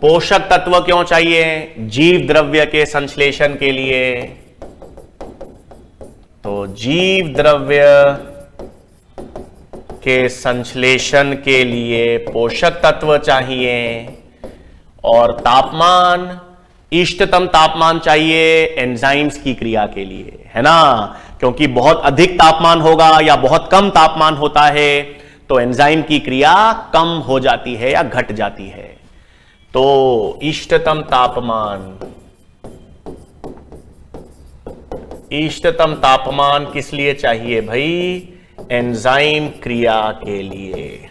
पोषक तत्व क्यों चाहिए? जीव द्रव्य के संश्लेषण के लिए। तो जीव द्रव्य के संश्लेषण के लिए पोषक तत्व चाहिए और तापमान, इष्टतम तापमान चाहिए एंजाइम्स की क्रिया के लिए, है ना? क्योंकि बहुत अधिक तापमान होगा या बहुत कम तापमान होता है तो एंजाइम की क्रिया कम हो जाती है या घट जाती है। तो इष्टतम तापमान किस लिए चाहिए भाई? एंजाइम क्रिया के लिए।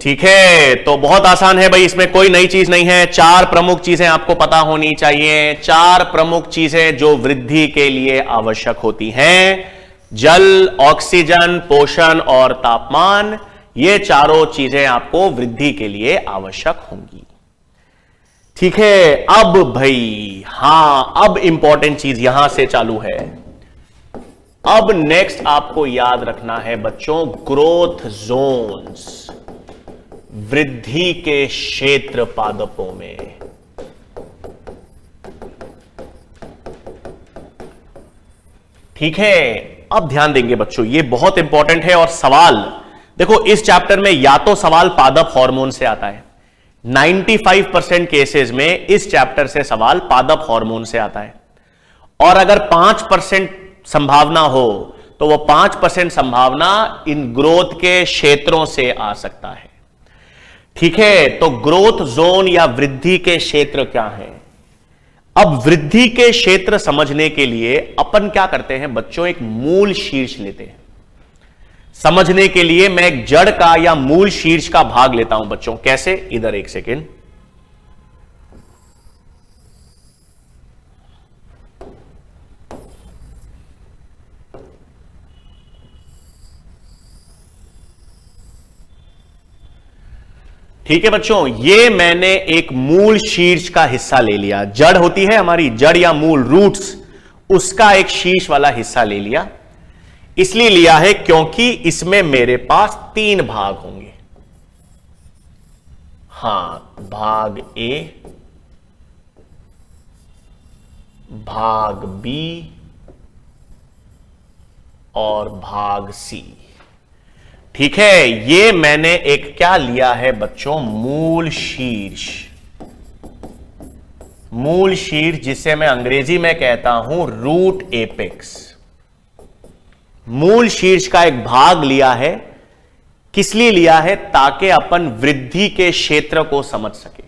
ठीक है, तो बहुत आसान है भाई, इसमें कोई नई चीज नहीं है। 4 प्रमुख चीजें आपको पता होनी चाहिए। 4 प्रमुख चीजें जो वृद्धि के लिए आवश्यक होती हैं: जल, ऑक्सीजन, पोषण और तापमान। ये चारों चीजें आपको वृद्धि के लिए आवश्यक होंगी। ठीक है, अब भाई, हां, अब इंपॉर्टेंट चीज यहां से चालू है। अब नेक्स्ट आपको याद रखना है बच्चों, ग्रोथ जोन्स, वृद्धि के क्षेत्र पादपों में। ठीक है, अब ध्यान देंगे बच्चों, ये बहुत इंपॉर्टेंट है। और सवाल देखो, इस चैप्टर में या तो सवाल पादप हार्मोन से आता है, 95% केसेस में इस चैप्टर से सवाल पादप हार्मोन से आता है। और अगर 5% संभावना हो तो वो 5% संभावना इन ग्रोथ के क्षेत्रों से आ सकता है। ठीक है, तो ग्रोथ जोन या वृद्धि के क्षेत्र क्या हैं? अब वृद्धि के क्षेत्र समझने के लिए अपन क्या करते हैं बच्चों, एक मूल शीर्ष लेते हैं। समझने के लिए मैं एक जड़ का या मूल शीर्ष का भाग लेता हूं बच्चों। कैसे? इधर एक सेकेंड। ठीक है बच्चों, ये मैंने एक मूल शीर्ष का हिस्सा ले लिया। जड़ होती है हमारी, जड़ या मूल, रूट्स, उसका एक शीर्ष वाला हिस्सा ले लिया। इसलिए लिया है क्योंकि इसमें मेरे पास 3 भाग होंगे। हां, भाग ए, भाग बी और भाग सी। ठीक है, ये मैंने एक क्या लिया है बच्चों, मूल शीर्ष। मूल शीर्ष जिसे मैं अंग्रेजी में कहता हूं रूट एपेक्स। मूल शीर्ष का एक भाग लिया है। किस लिए लिया है? ताकि अपन वृद्धि के क्षेत्र को समझ सके।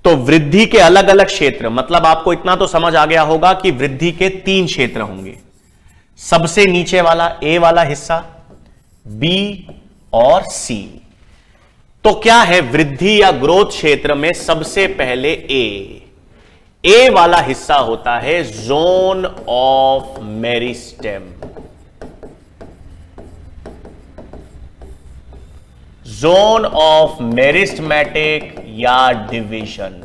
तो वृद्धि के अलग अलग क्षेत्र, मतलब आपको इतना तो समझ आ गया होगा कि वृद्धि के 3 क्षेत्र होंगे। सबसे नीचे वाला ए वाला हिस्सा, बी और सी। तो क्या है वृद्धि या ग्रोथ क्षेत्र में? सबसे पहले ए वाला हिस्सा होता है zone of meristem. Zone of meristematic या डिवीजन,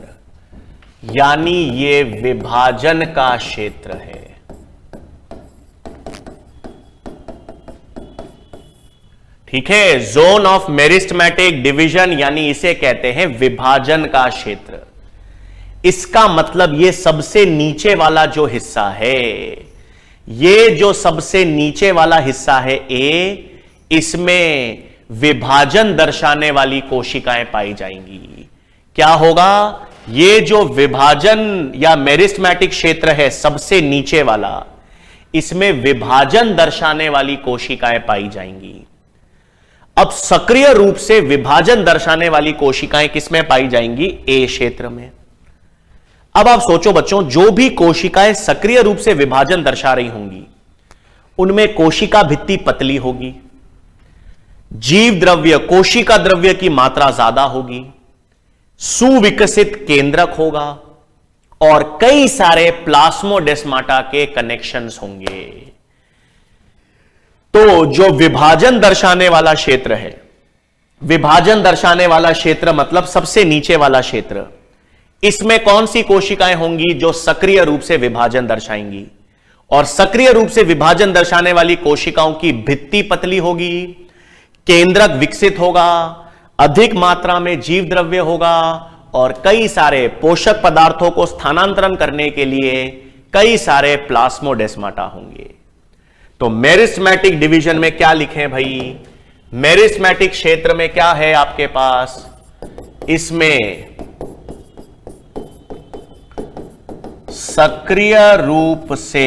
यानी ये विभाजन का क्षेत्र है। ठीक है, जोन ऑफ मेरिस्टेमेटिक डिवीजन यानी इसे कहते हैं विभाजन का क्षेत्र। इसका मतलब ये सबसे नीचे वाला जो हिस्सा है, ये जो सबसे नीचे वाला हिस्सा है ए, इसमें विभाजन दर्शाने वाली कोशिकाएं पाई जाएंगी। क्या होगा? ये जो विभाजन या मेरिस्टेमेटिक क्षेत्र है सबसे नीचे वाला, इसमें विभाजन दर्शाने वाली कोशिकाएं पाई जाएंगी। अब सक्रिय रूप से विभाजन दर्शाने वाली कोशिकाएं किसमें पाई जाएंगी? ए क्षेत्र में। अब आप सोचो बच्चों, जो भी कोशिकाएं सक्रिय रूप से विभाजन दर्शा रही होंगी उनमें कोशिका भित्ति पतली होगी, जीव द्रव्य, कोशिका द्रव्य की मात्रा ज्यादा होगी, सुविकसित केंद्रक होगा और कई सारे प्लाज्मोडेस्माटा के कनेक्शंस होंगे। तो जो विभाजन दर्शाने वाला क्षेत्र है विभाजन दर्शाने वाला क्षेत्र मतलब सबसे नीचे वाला क्षेत्र, इसमें कौन सी कोशिकाएं होंगी जो सक्रिय रूप से विभाजन दर्शाएंगी? और सक्रिय रूप से विभाजन दर्शाने वाली कोशिकाओं की भित्ति पतली होगी, केंद्रक विकसित होगा, अधिक मात्रा में जीव द्रव्य होगा और कई सारे पोषक पदार्थों को स्थानांतरण करने के लिए कई सारे प्लास्मोडेस्माटा होंगे। तो मेरिस्मेटिक डिवीजन में क्या लिखें भाई? मेरिस्मेटिक क्षेत्र में क्या है आपके पास? इसमें सक्रिय रूप से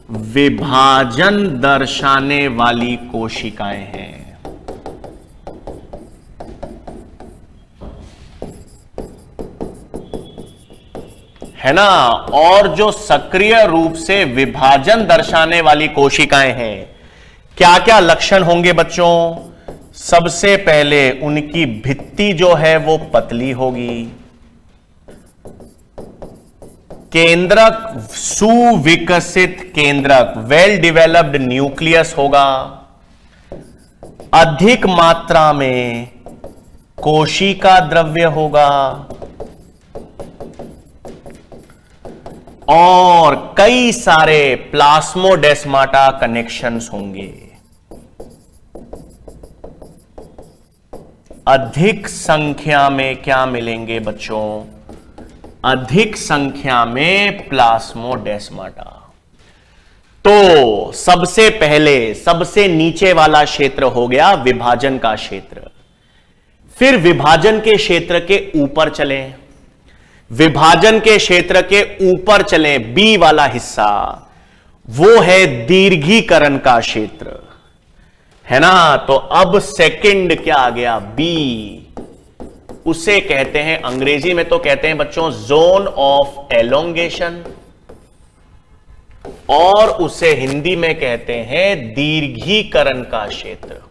विभाजन दर्शाने वाली कोशिकाएं हैं। है ना? और जो सक्रिय रूप से विभाजन दर्शाने वाली कोशिकाएं हैं, क्या क्या लक्षण होंगे बच्चों? सबसे पहले उनकी भित्ति जो है वो पतली होगी, केंद्रक सुविकसित केंद्रक वेल डेवलप्ड न्यूक्लियस होगा, अधिक मात्रा में कोशिका द्रव्य होगा और कई सारे प्लास्मोडेस्माटा कनेक्शंस होंगे। अधिक संख्या में क्या मिलेंगे बच्चों? अधिक संख्या में प्लास्मोडेस्माटा। तो सबसे पहले सबसे नीचे वाला क्षेत्र हो गया विभाजन का क्षेत्र। फिर विभाजन के क्षेत्र के ऊपर चलें, विभाजन के क्षेत्र के ऊपर चलें, बी वाला हिस्सा, वो है दीर्घीकरण का क्षेत्र, है ना? तो अब सेकंड क्या आ गया? बी। उसे कहते हैं, अंग्रेजी में तो कहते हैं बच्चों जोन ऑफ एलोंगेशन, और उसे हिंदी में कहते हैं दीर्घीकरण का क्षेत्र।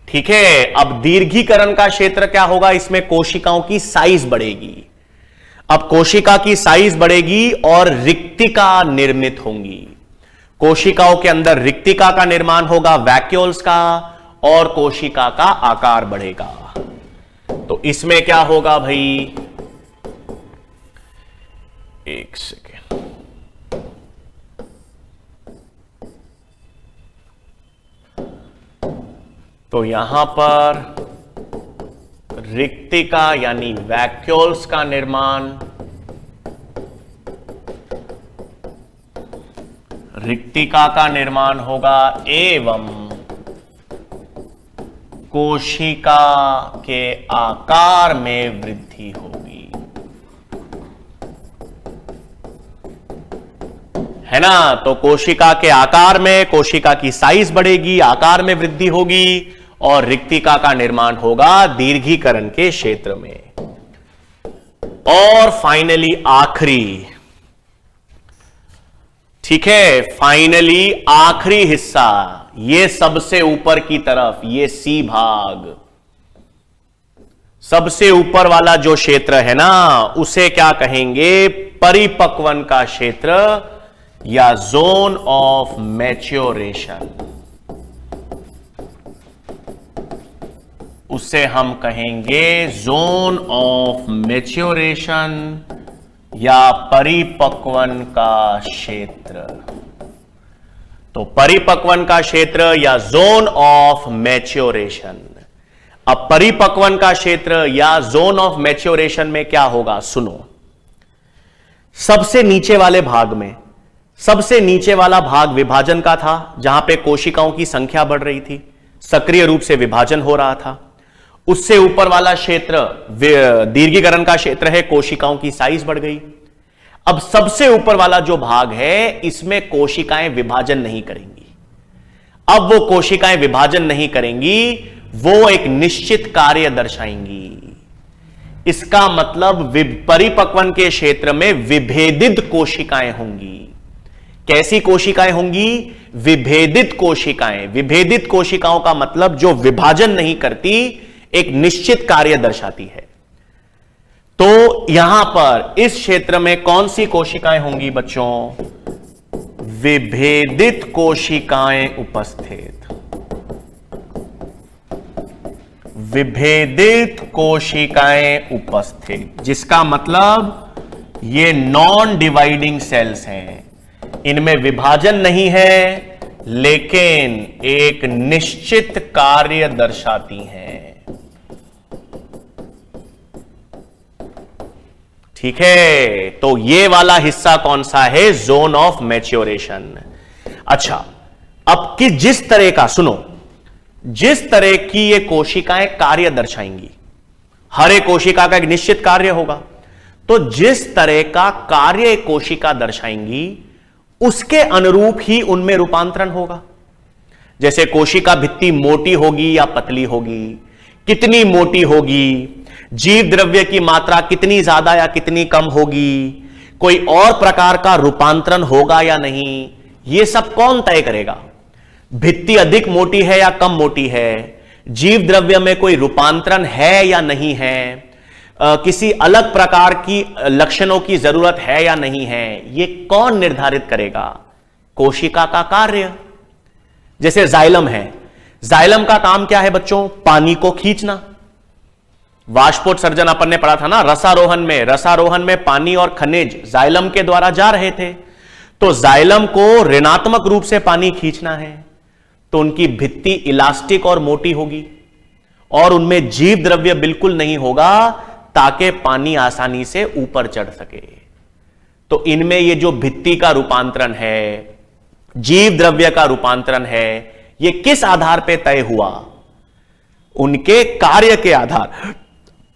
ठीक है। अब दीर्घीकरण का क्षेत्र क्या होगा? इसमें कोशिकाओं की साइज बढ़ेगी। अब कोशिका की साइज बढ़ेगी और रिक्तिका निर्मित होंगी। कोशिकाओं के अंदर रिक्तिका का निर्माण होगा, वैक्यूल्स का, और कोशिका का आकार बढ़ेगा। तो इसमें क्या होगा भाई? एक सेकेंड, तो यहां पर रिक्तिका यानी वैक्यूल्स का निर्माण, रिक्तिका का निर्माण होगा एवं कोशिका के आकार में वृद्धि होगी, है ना? तो कोशिका के आकार में, कोशिका की साइज बढ़ेगी, आकार में वृद्धि होगी और रिक्तिका का निर्माण होगा दीर्घीकरण के क्षेत्र में। और फाइनली आखिरी, ठीक है, फाइनली आखिरी हिस्सा, ये सबसे ऊपर की तरफ, ये सी भाग, सबसे ऊपर वाला जो क्षेत्र है ना, उसे क्या कहेंगे? परिपक्वन का क्षेत्र या जोन ऑफ मैच्योरेशन। उसे हम कहेंगे जोन ऑफ मैच्योरेशन या परिपक्वन का क्षेत्र। तो परिपक्वन का क्षेत्र या जोन ऑफ मैच्योरेशन। अब परिपक्वन का क्षेत्र या जोन ऑफ मैच्योरेशन में क्या होगा? सुनो, सबसे नीचे वाले भाग में, सबसे नीचे वाला भाग विभाजन का था, जहां पे कोशिकाओं की संख्या बढ़ रही थी, सक्रिय रूप से विभाजन हो रहा था। उससे ऊपर वाला क्षेत्र दीर्घीकरण का क्षेत्र है, कोशिकाओं की साइज बढ़ गई। अब सबसे ऊपर वाला जो भाग है, इसमें कोशिकाएं विभाजन नहीं करेंगी। अब वो कोशिकाएं विभाजन नहीं करेंगी, वो एक निश्चित कार्य दर्शाएंगी। इसका मतलब परिपक्वन के क्षेत्र में विभेदित कोशिकाएं होंगी। कैसी कोशिकाएं होंगी? विभेदित कोशिकाएं। विभेदित कोशिकाओं का मतलब जो विभाजन नहीं करती, एक निश्चित कार्य दर्शाती है। तो यहां पर इस क्षेत्र में कौन सी कोशिकाएं होंगी बच्चों? विभेदित कोशिकाएं उपस्थित। विभेदित कोशिकाएं उपस्थित, जिसका मतलब ये नॉन डिवाइडिंग सेल्स हैं, इनमें विभाजन नहीं है लेकिन एक निश्चित कार्य दर्शाती हैं। ठीक है, तो ये वाला हिस्सा कौन सा है? Zone of maturation. अच्छा, अब कि जिस तरह का, सुनो, जिस तरह की ये कोशिकाएं कार्य दर्शाएंगी, हर एक कोशिका का एक निश्चित कार्य होगा, तो जिस तरह का कार्य एक कोशिका दर्शाएंगी उसके अनुरूप ही उनमें रूपांतरण होगा। जैसे कोशिका भित्ति मोटी होगी या पतली होगी, कितनी मोटी होगी, जीव द्रव्य की मात्रा कितनी ज्यादा या कितनी कम होगी, कोई और प्रकार का रूपांतरण होगा या नहीं, यह सब कौन तय करेगा? भित्ति अधिक मोटी है या कम मोटी है, जीव द्रव्य में कोई रूपांतरण है या नहीं है, किसी अलग प्रकार की लक्षणों की जरूरत है या नहीं है, यह कौन निर्धारित करेगा? कोशिका का कार्य। जैसे जाइलम है, जाइलम का काम क्या है बच्चों? पानी को खींचना। वाष्पोत्सर्जन अपन ने पढ़ा था ना रसारोहण में। रसारोहण में पानी और खनिज जाइलम के द्वारा जा रहे थे, तो जाइलम को ऋणात्मक रूप से पानी खींचना है, तो उनकी भित्ति इलास्टिक और मोटी होगी और उनमें जीव द्रव्य बिल्कुल नहीं होगा ताकि पानी आसानी से ऊपर चढ़ सके। तो इनमें ये जो भित्ति का रूपांतरण है, जीव द्रव्य का रूपांतरण है, ये किस आधार पर तय हुआ? उनके कार्य के आधार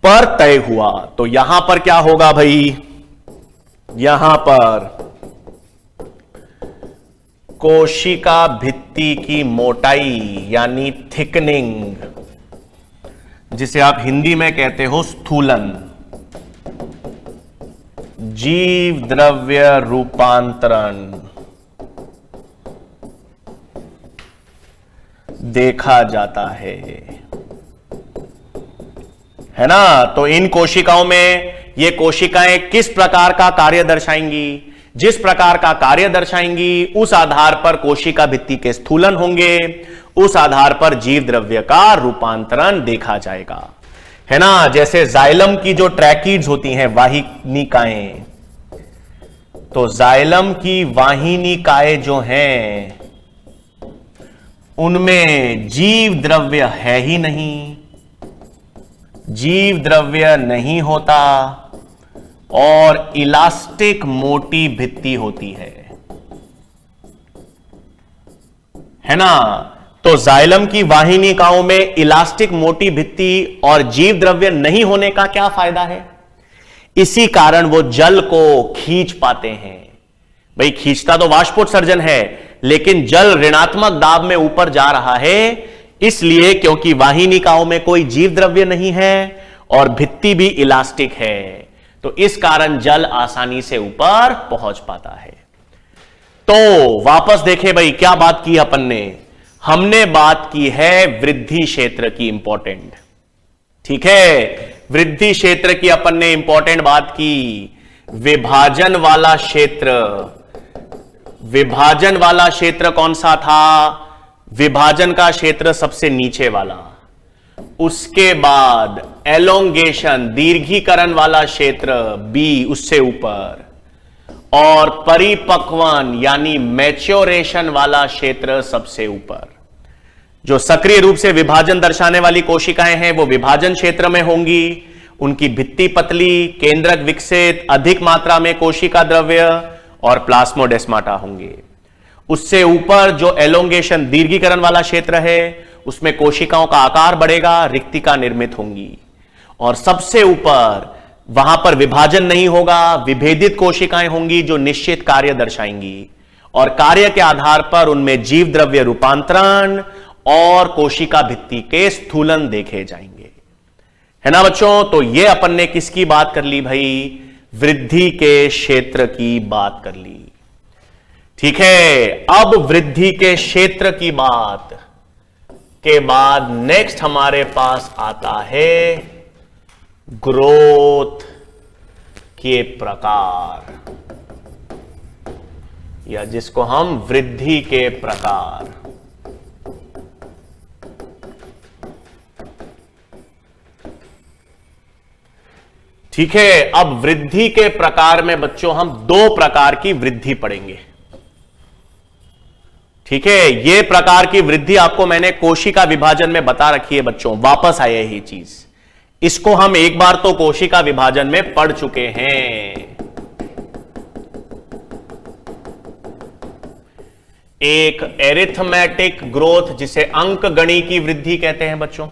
पर तय हुआ। तो यहां पर क्या होगा भाई? यहां पर कोशिका भित्ति की मोटाई यानी थिकनिंग, जिसे आप हिंदी में कहते हो स्थूलन, जीव द्रव्य रूपांतरण देखा जाता है ना। तो इन कोशिकाओं में ये कोशिकाएं किस प्रकार का कार्य दर्शाएंगी? जिस प्रकार का कार्य दर्शाएंगी उस आधार पर कोशिका भित्ति के स्थूलन होंगे, उस आधार पर जीव द्रव्य का रूपांतरण देखा जाएगा, है ना। जैसे जाइलम की जो ट्रैकीड्स होती हैं, वाहिनिकाएं, तो जाइलम की वाहिनिकाएं जो हैं उनमें जीव द्रव्य है ही नहीं, जीव द्रव्य नहीं होता और इलास्टिक मोटी भित्ति होती है ना। तो जाइलम की वाहिनिकाओं में इलास्टिक मोटी भित्ति और जीव द्रव्य नहीं होने का क्या फायदा है? इसी कारण वो जल को खींच पाते हैं। भाई खींचता तो वाष्पोत्सर्जन है, लेकिन जल ऋणात्मक दाब में ऊपर जा रहा है, इसलिए क्योंकि वाहिनिकाओं में कोई जीव द्रव्य नहीं है और भित्ति भी इलास्टिक है, तो इस कारण जल आसानी से ऊपर पहुंच पाता है। तो वापस देखें भाई, क्या बात की अपन ने? हमने बात की है वृद्धि क्षेत्र की, इंपॉर्टेंट। ठीक है, वृद्धि क्षेत्र की अपन ने इंपॉर्टेंट बात की। विभाजन वाला क्षेत्र, विभाजन वाला क्षेत्र कौन सा था? विभाजन का क्षेत्र सबसे नीचे वाला, उसके बाद एलोंगेशन दीर्घीकरण वाला क्षेत्र बी उससे ऊपर, और परिपक्वन यानी मैच्योरेशन वाला क्षेत्र सबसे ऊपर। जो सक्रिय रूप से विभाजन दर्शाने वाली कोशिकाएं हैं वो विभाजन क्षेत्र में होंगी, उनकी भित्ति पतली, केंद्रक विकसित, अधिक मात्रा में कोशिका द्रव्य और प्लास्मोडेस्माटा होंगे। उससे ऊपर जो एलोंगेशन दीर्घीकरण वाला क्षेत्र है उसमें कोशिकाओं का आकार बढ़ेगा, रिक्तिका निर्मित होंगी, और सबसे ऊपर वहां पर विभाजन नहीं होगा, विभेदित कोशिकाएं होंगी जो निश्चित कार्य दर्शाएंगी, और कार्य के आधार पर उनमें जीव द्रव्य रूपांतरण और कोशिका भित्ति के स्थूलन देखे जाएंगे, है ना बच्चों। तो यह अपन ने किसकी बात कर ली भाई? वृद्धि के क्षेत्र की बात कर ली। ठीक है, अब वृद्धि के क्षेत्र की बात के बाद नेक्स्ट हमारे पास आता है ग्रोथ के प्रकार। या जिसको हम वृद्धि के प्रकार, ठीक है। अब वृद्धि के प्रकार में बच्चों हम दो प्रकार की वृद्धि पढ़ेंगे, ठीक है। यह प्रकार की वृद्धि आपको मैंने कोशिका विभाजन में बता रखी है बच्चों, वापस आया यही चीज। इसको हम एक बार तो कोशिका विभाजन में पढ़ चुके हैं। एक एरिथमेटिक ग्रोथ जिसे अंकगणितीय वृद्धि कहते हैं बच्चों,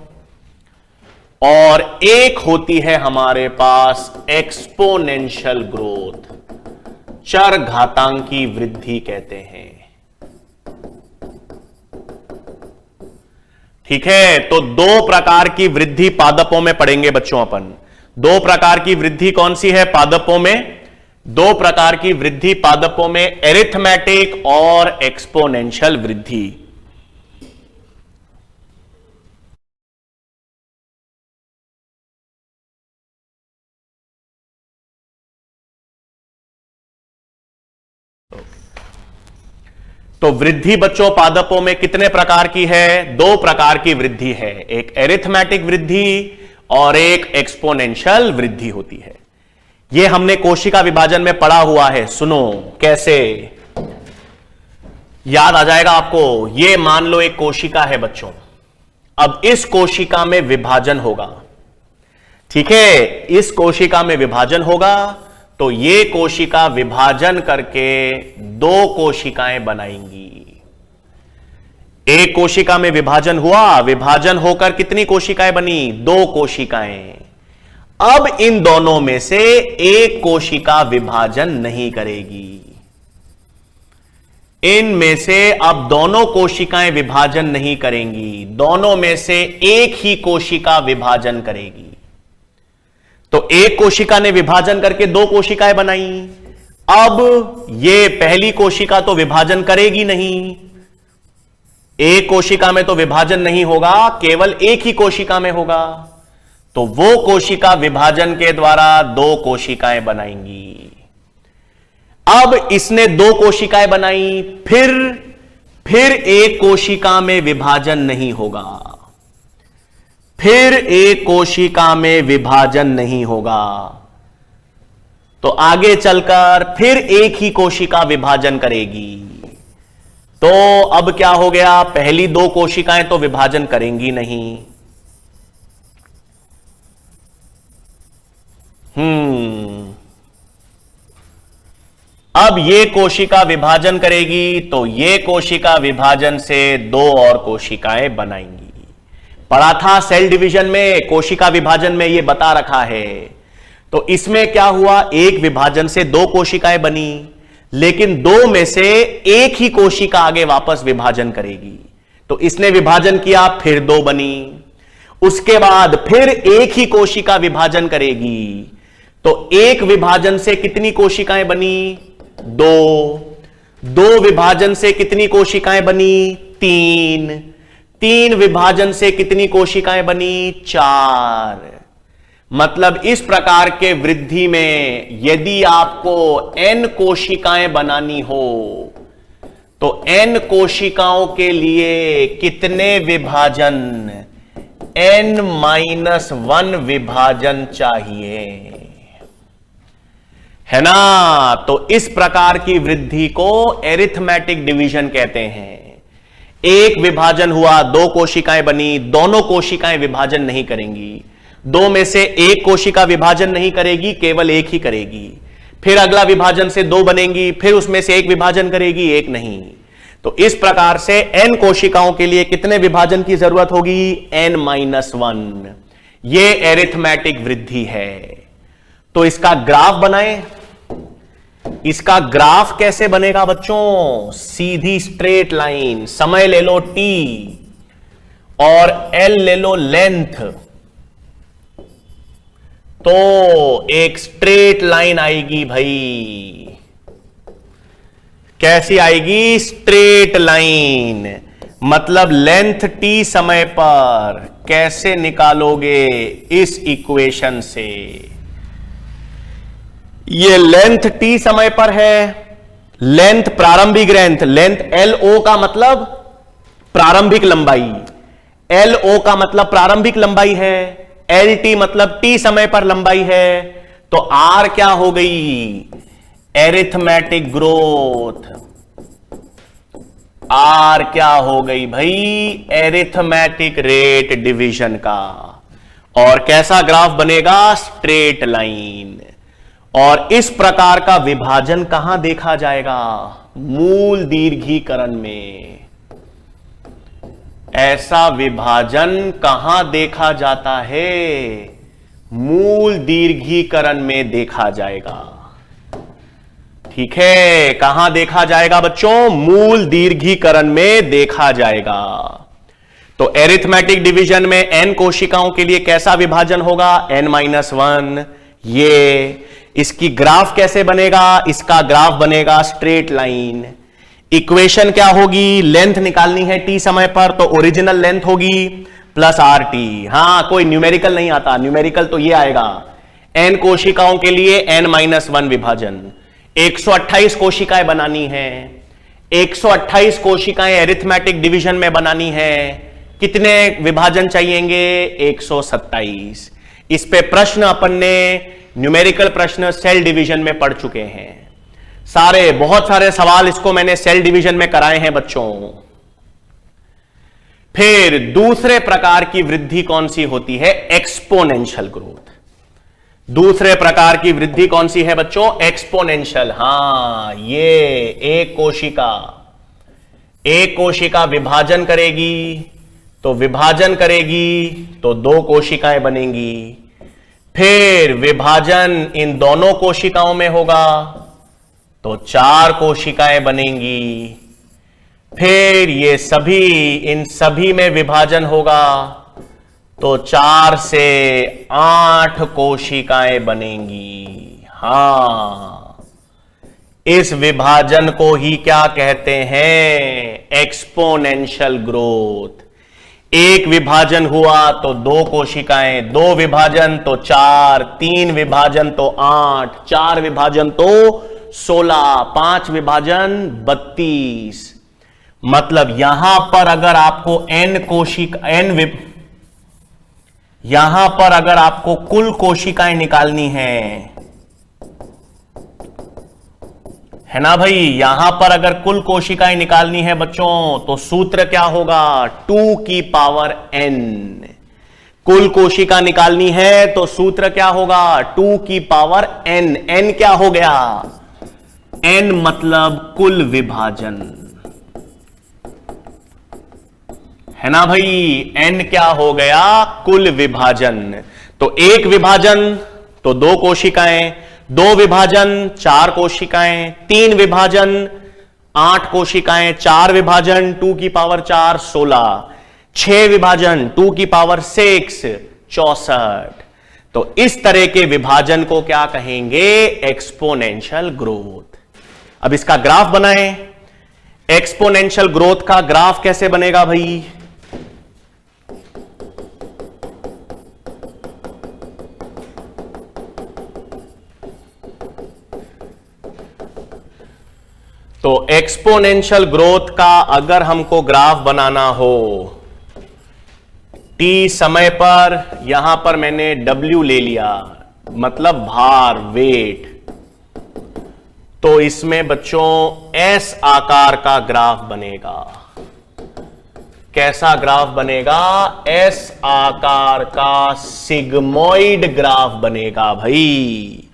और एक होती है हमारे पास एक्सपोनेंशियल ग्रोथ, चरघातांकी वृद्धि कहते हैं, ठीक है। तो दो प्रकार की वृद्धि पादपों में पढ़ेंगे बच्चों अपन। दो प्रकार की वृद्धि कौन सी है पादपों में? दो प्रकार की वृद्धि पादपों में एरिथमेटिक और एक्सपोनेंशियल वृद्धि। तो वृद्धि बच्चों पादपों में कितने प्रकार की है? दो प्रकार की वृद्धि है, एक एरिथमेटिक वृद्धि और एक एक्सपोनेंशियल वृद्धि होती है। यह हमने कोशिका विभाजन में पढ़ा हुआ है। सुनो कैसे याद आ जाएगा आपको। यह मान लो एक कोशिका है बच्चों, अब इस कोशिका में विभाजन होगा, ठीक है। इस कोशिका में विभाजन होगा तो ये कोशिका विभाजन करके दो कोशिकाएं बनाएंगी। एक कोशिका में विभाजन हुआ, विभाजन होकर कितनी कोशिकाएं बनी? दो कोशिकाएं। अब इन दोनों में से एक कोशिका विभाजन नहीं करेगी। इनमें से अब दोनों कोशिकाएं विभाजन नहीं करेंगी, दोनों में से एक ही कोशिका विभाजन करेगी। तो एक कोशिका ने विभाजन करके दो कोशिकाएं बनाई। अब ये पहली कोशिका तो विभाजन करेगी नहीं, एक कोशिका में तो विभाजन नहीं होगा, केवल एक ही कोशिका में होगा। तो वो कोशिका विभाजन के द्वारा दो कोशिकाएं बनाएंगी। अब इसने दो कोशिकाएं बनाई, फिर एक कोशिका में विभाजन नहीं होगा, फिर एक कोशिका में विभाजन नहीं होगा। तो आगे चलकर फिर एक ही कोशिका विभाजन करेगी। तो अब क्या हो गया? पहली दो कोशिकाएं तो विभाजन करेंगी नहीं। अब ये कोशिका विभाजन करेगी तो ये कोशिका विभाजन से दो और कोशिकाएं बनाएंगी। पढ़ा था सेल डिवीजन में, कोशिका विभाजन में ये बता रखा है। तो इसमें क्या हुआ? एक विभाजन से दो कोशिकाएं बनी, लेकिन दो में से एक ही कोशिका आगे वापस विभाजन करेगी। तो इसने विभाजन किया, फिर दो बनी, उसके बाद फिर एक ही कोशिका विभाजन करेगी। तो एक विभाजन से कितनी कोशिकाएं बनी? दो विभाजन से कितनी कोशिकाएं बनी? तीन विभाजन से कितनी कोशिकाएं बनी? 4। मतलब इस प्रकार के वृद्धि में यदि आपको n कोशिकाएं बनानी हो तो n कोशिकाओं के लिए कितने विभाजन? n-1 विभाजन चाहिए, है ना। तो इस प्रकार की वृद्धि को एरिथमेटिक डिवीजन कहते हैं। एक विभाजन हुआ, दो कोशिकाएं बनी, दोनों कोशिकाएं विभाजन नहीं करेंगी। दो में से एक कोशिका विभाजन नहीं करेगी, केवल एक ही करेगी। फिर अगला विभाजन से दो बनेंगी, फिर उसमें से एक विभाजन करेगी, एक नहीं। तो इस प्रकार से n कोशिकाओं के लिए कितने विभाजन की जरूरत होगी? n-1। ये एरिथमेटिक वृद्धि है। तो इसका ग्राफ बनाएं। इसका ग्राफ कैसे बनेगा बच्चों? सीधी स्ट्रेट लाइन, समय ले लो t और l ले लो लेंथ। तो एक स्ट्रेट लाइन आएगी भाई। कैसी आएगी? Straight line. मतलब लेंथ t समय पर कैसे निकालोगे? इस इक्वेशन से। ये लेंथ t समय पर है, लेंथ प्रारंभिक लेंथ LO का मतलब प्रारंभिक लंबाई, LO का मतलब प्रारंभिक लंबाई है, LT मतलब T समय पर लंबाई है, तो R क्या हो गई? Arithmetic growth. R क्या हो गई भाई? एरिथमेटिक रेट डिवीजन का। और कैसा ग्राफ बनेगा? Straight line. और इस प्रकार का विभाजन कहां देखा जाएगा? मूल दीर्घीकरण में। ऐसा विभाजन कहां देखा जाता है? मूल दीर्घीकरण में देखा जाएगा। ठीक है, कहां देखा जाएगा बच्चों? मूल दीर्घीकरण में देखा जाएगा। तो एरिथमेटिक डिवीजन में n कोशिकाओं के लिए कैसा विभाजन होगा? n-1। ये इसकी ग्राफ कैसे बनेगा? इसका ग्राफ बनेगा स्ट्रेट लाइन। इक्वेशन क्या होगी? लेंथ निकालनी है t समय पर, तो ओरिजिनल लेंथ होगी प्लस RT। हां, कोई न्यूमेरिकल नहीं आता, न्यूमेरिकल तो ये आएगा। n कोशिकाओं के लिए n-1 विभाजन। 128 कोशिकाएं बनानी है, 128 कोशिकाएं एरिथमेटिक डिवीजन में बनानी है। कितने विभाजन चाहिएंगे? 127। इस पे प्रश्न अपन ने न्यूमेरिकल प्रश्न सेल डिवीजन में पढ़ चुके हैं। बहुत सारे सवाल इसको मैंने सेल डिवीजन में कराए हैं बच्चों। फिर दूसरे प्रकार की वृद्धि कौन सी होती है? Exponential growth. दूसरे प्रकार की वृद्धि कौन सी है बच्चों? एक्सपोनेंशियल। हां, ये एक कोशिका विभाजन करेगी, तो विभाजन करेगी तो 2 कोशिकाएं बनेंगी। फिर विभाजन इन दोनों कोशिकाओं में होगा तो 4 कोशिकाएं बनेंगी। फिर ये सभी, इन सभी में विभाजन होगा तो 4 से 8 कोशिकाएं बनेंगी। हां, इस विभाजन को ही क्या कहते हैं? Exponential growth. एक विभाजन हुआ तो 2 कोशिकाएं, 2 विभाजन तो 4, 3 विभाजन तो 8, 4 विभाजन तो 16, 5 विभाजन 32। मतलब यहां पर अगर आपको यहां पर अगर आपको कुल कोशिकाएं निकालनी है ना भाई, यहां पर अगर कुल कोशिकाएं निकालनी है बच्चों, तो सूत्र क्या होगा? 2 की पावर n। कुल कोशिका निकालनी है तो सूत्र क्या होगा? 2 की पावर n। n क्या हो गया? n मतलब कुल विभाजन, है ना भाई? n क्या हो गया? कुल विभाजन। तो एक विभाजन तो 2 कोशिकाएं, 2 विभाजन 4 कोशिकाएं, 3 विभाजन 8 कोशिकाएं, 4 विभाजन 2 की पावर 4 16, 6 विभाजन 2 की पावर 6 64। तो इस तरह के विभाजन को क्या कहेंगे? Exponential growth. अब इसका ग्राफ बनाएं। एक्सपोनेंशियल ग्रोथ का ग्राफ कैसे बनेगा भाई? तो एक्सपोनेंशियल ग्रोथ का अगर हमको ग्राफ बनाना हो, t समय पर, यहां पर मैंने W ले लिया, मतलब भार, वेट, तो इसमें बच्चों S आकार का ग्राफ बनेगा। कैसा ग्राफ बनेगा? S आकार का सिग्मोइड ग्राफ बनेगा भाई।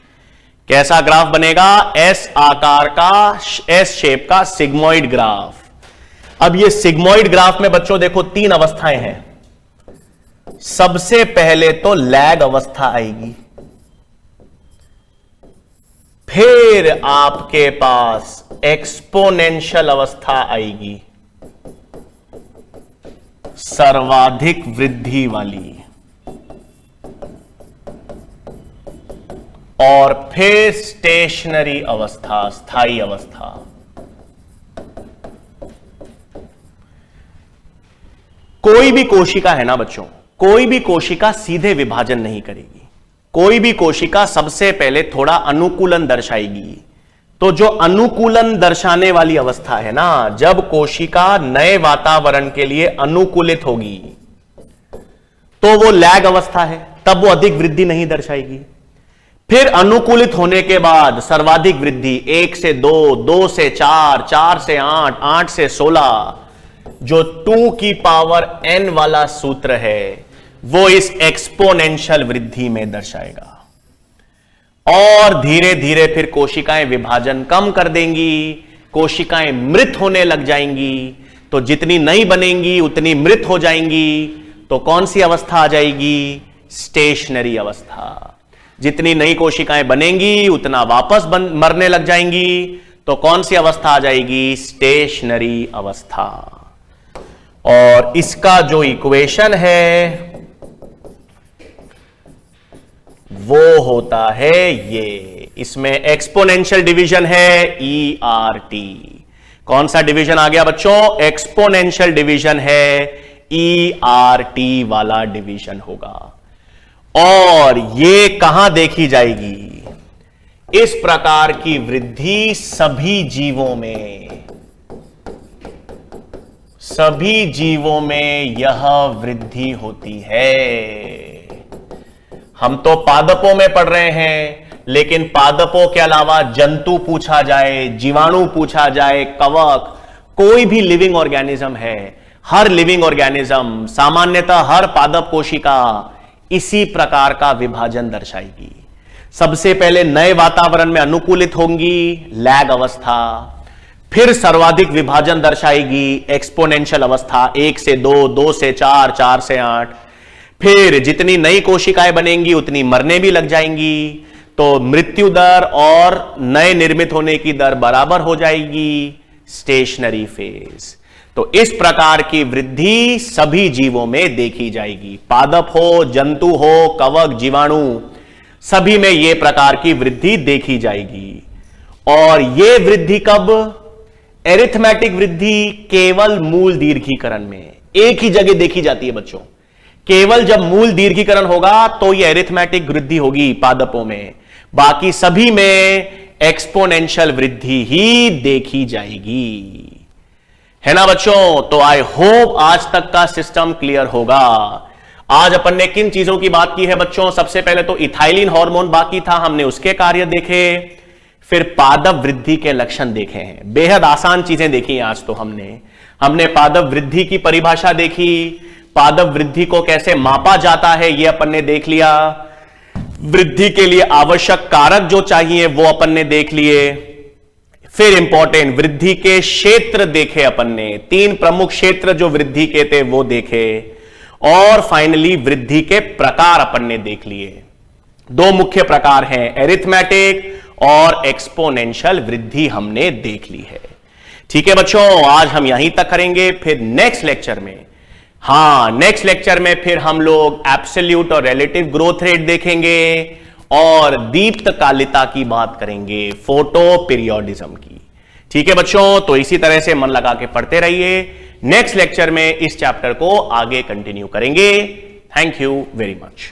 कैसा ग्राफ बनेगा? S आकार का, S शेप का सिग्मोइड ग्राफ। अब ये सिग्मोइड ग्राफ में बच्चों देखो 3 अवस्थाएं हैं। सबसे पहले तो लैग अवस्था आएगी, फिर आपके पास एक्सपोनेंशियल अवस्था आएगी, सर्वाधिक वृद्धि वाली, और फिर स्टेशनरी अवस्था, स्थायी अवस्था। कोई भी कोशिका है ना बच्चों, कोई भी कोशिका सीधे विभाजन नहीं करेगी। कोई भी कोशिका सबसे पहले थोड़ा अनुकूलन दर्शाएगी, तो जो अनुकूलन दर्शाने वाली अवस्था है ना, जब कोशिका नए वातावरण के लिए अनुकूलित होगी तो वो लैग अवस्था है, तब वो अधिक वृद्धि नहीं दर्शाएगी। फिर अनुकूलित होने के बाद सर्वाधिक वृद्धि 1 से 2, 2 से 4, 4 से 8, 8 से 16, जो 2 की पावर n वाला सूत्र है वो इस एक्सपोनेंशियल वृद्धि में दर्शाएगा। और धीरे धीरे फिर कोशिकाएं विभाजन कम कर देंगी, कोशिकाएं मृत होने लग जाएंगी। तो जितनी नई बनेंगी उतनी मृत हो जाएंगी। तो कौन सी अवस्था आ जाएगी? स्टेशनरी अवस्था। जितनी नई कोशिकाएं बनेंगी उतना वापस मरने लग जाएंगी। तो कौन सी अवस्था आ जाएगी? स्टेशनरी अवस्था। और इसका जो इक्वेशन है वो होता है ये, इसमें एक्सपोनेंशियल डिवीजन है ERT। कौन सा डिवीजन आ गया बच्चों? एक्सपोनेंशियल डिवीजन है, ERT वाला डिवीजन होगा। और ये कहां देखी जाएगी? इस प्रकार की वृद्धि सभी जीवों में यह वृद्धि होती है। हम तो पादपों में पढ़ रहे हैं, लेकिन पादपों के अलावा जंतु पूछा जाए, जीवाणु पूछा जाए, कवक, कोई भी लिविंग ऑर्गेनिज्म है, हर लिविंग ऑर्गेनिज्म, सामान्यतः हर पादप कोशिका इसी प्रकार का विभाजन दर्शाएगी। सबसे पहले नए वातावरण में अनुकूलित होंगी, लैग अवस्था, फिर सर्वाधिक विभाजन दर्शाएगी, एक्सपोनेंशियल अवस्था, 1 से 2, 2 से 4, 4 से 8। फिर जितनी नई कोशिकाएं बनेंगी उतनी मरने भी लग जाएंगी। तो मृत्यु दर और नए निर्मित होने की दर बराबर हो जाएगी, स्टेशनरी फेज। तो इस प्रकार की वृद्धि सभी जीवों में देखी जाएगी, पादप हो, जंतु हो, कवक, जीवाणु, सभी में यह प्रकार की वृद्धि देखी जाएगी। और यह वृद्धि कब? एरिथमेटिक वृद्धि केवल मूल दीर्घीकरण में एक ही जगह देखी जाती है बच्चों। केवल जब मूल दीर्घीकरण होगा तो यह एरिथमेटिक वृद्धि होगी पादपों में, बाकी सभी में एक्सपोनेंशियल वृद्धि ही देखी जाएगी। है ना बच्चों? तो आई होप आज तक का सिस्टम क्लियर होगा। आज अपन ने किन चीजों की बात की है बच्चों? सबसे पहले तो इथाइलिन हार्मोन बाकी था, हमने उसके कार्य देखे। फिर पादप वृद्धि के लक्षण देखे हैं, बेहद आसान चीजें देखी आज तो हमने पादप वृद्धि की परिभाषा देखी, पादप वृद्धि को कैसे मापा जाता है ये अपन ने देख लिया, वृद्धि के लिए आवश्यक कारक जो चाहिए वो अपन ने देख लिए। फिर इंपॉर्टेंट वृद्धि के क्षेत्र देखे अपन ने, 3 प्रमुख क्षेत्र जो वृद्धि के थे वो देखे। और फाइनली वृद्धि के प्रकार अपन ने देख लिए। 2 मुख्य प्रकार हैं, एरिथमेटिक और एक्सपोनेंशियल वृद्धि हमने देख ली है। ठीक है बच्चों, आज हम यहीं तक करेंगे। फिर नेक्स्ट लेक्चर में फिर हम लोग एब्सोल्यूट और रिलेटिव ग्रोथ रेट देखेंगे और दीप्तकालिता की बात करेंगे, फोटो पीरियोडिज्म की। ठीक है बच्चों, तो इसी तरह से मन लगा के पढ़ते रहिए। नेक्स्ट लेक्चर में इस चैप्टर को आगे कंटिन्यू करेंगे। Thank you very much.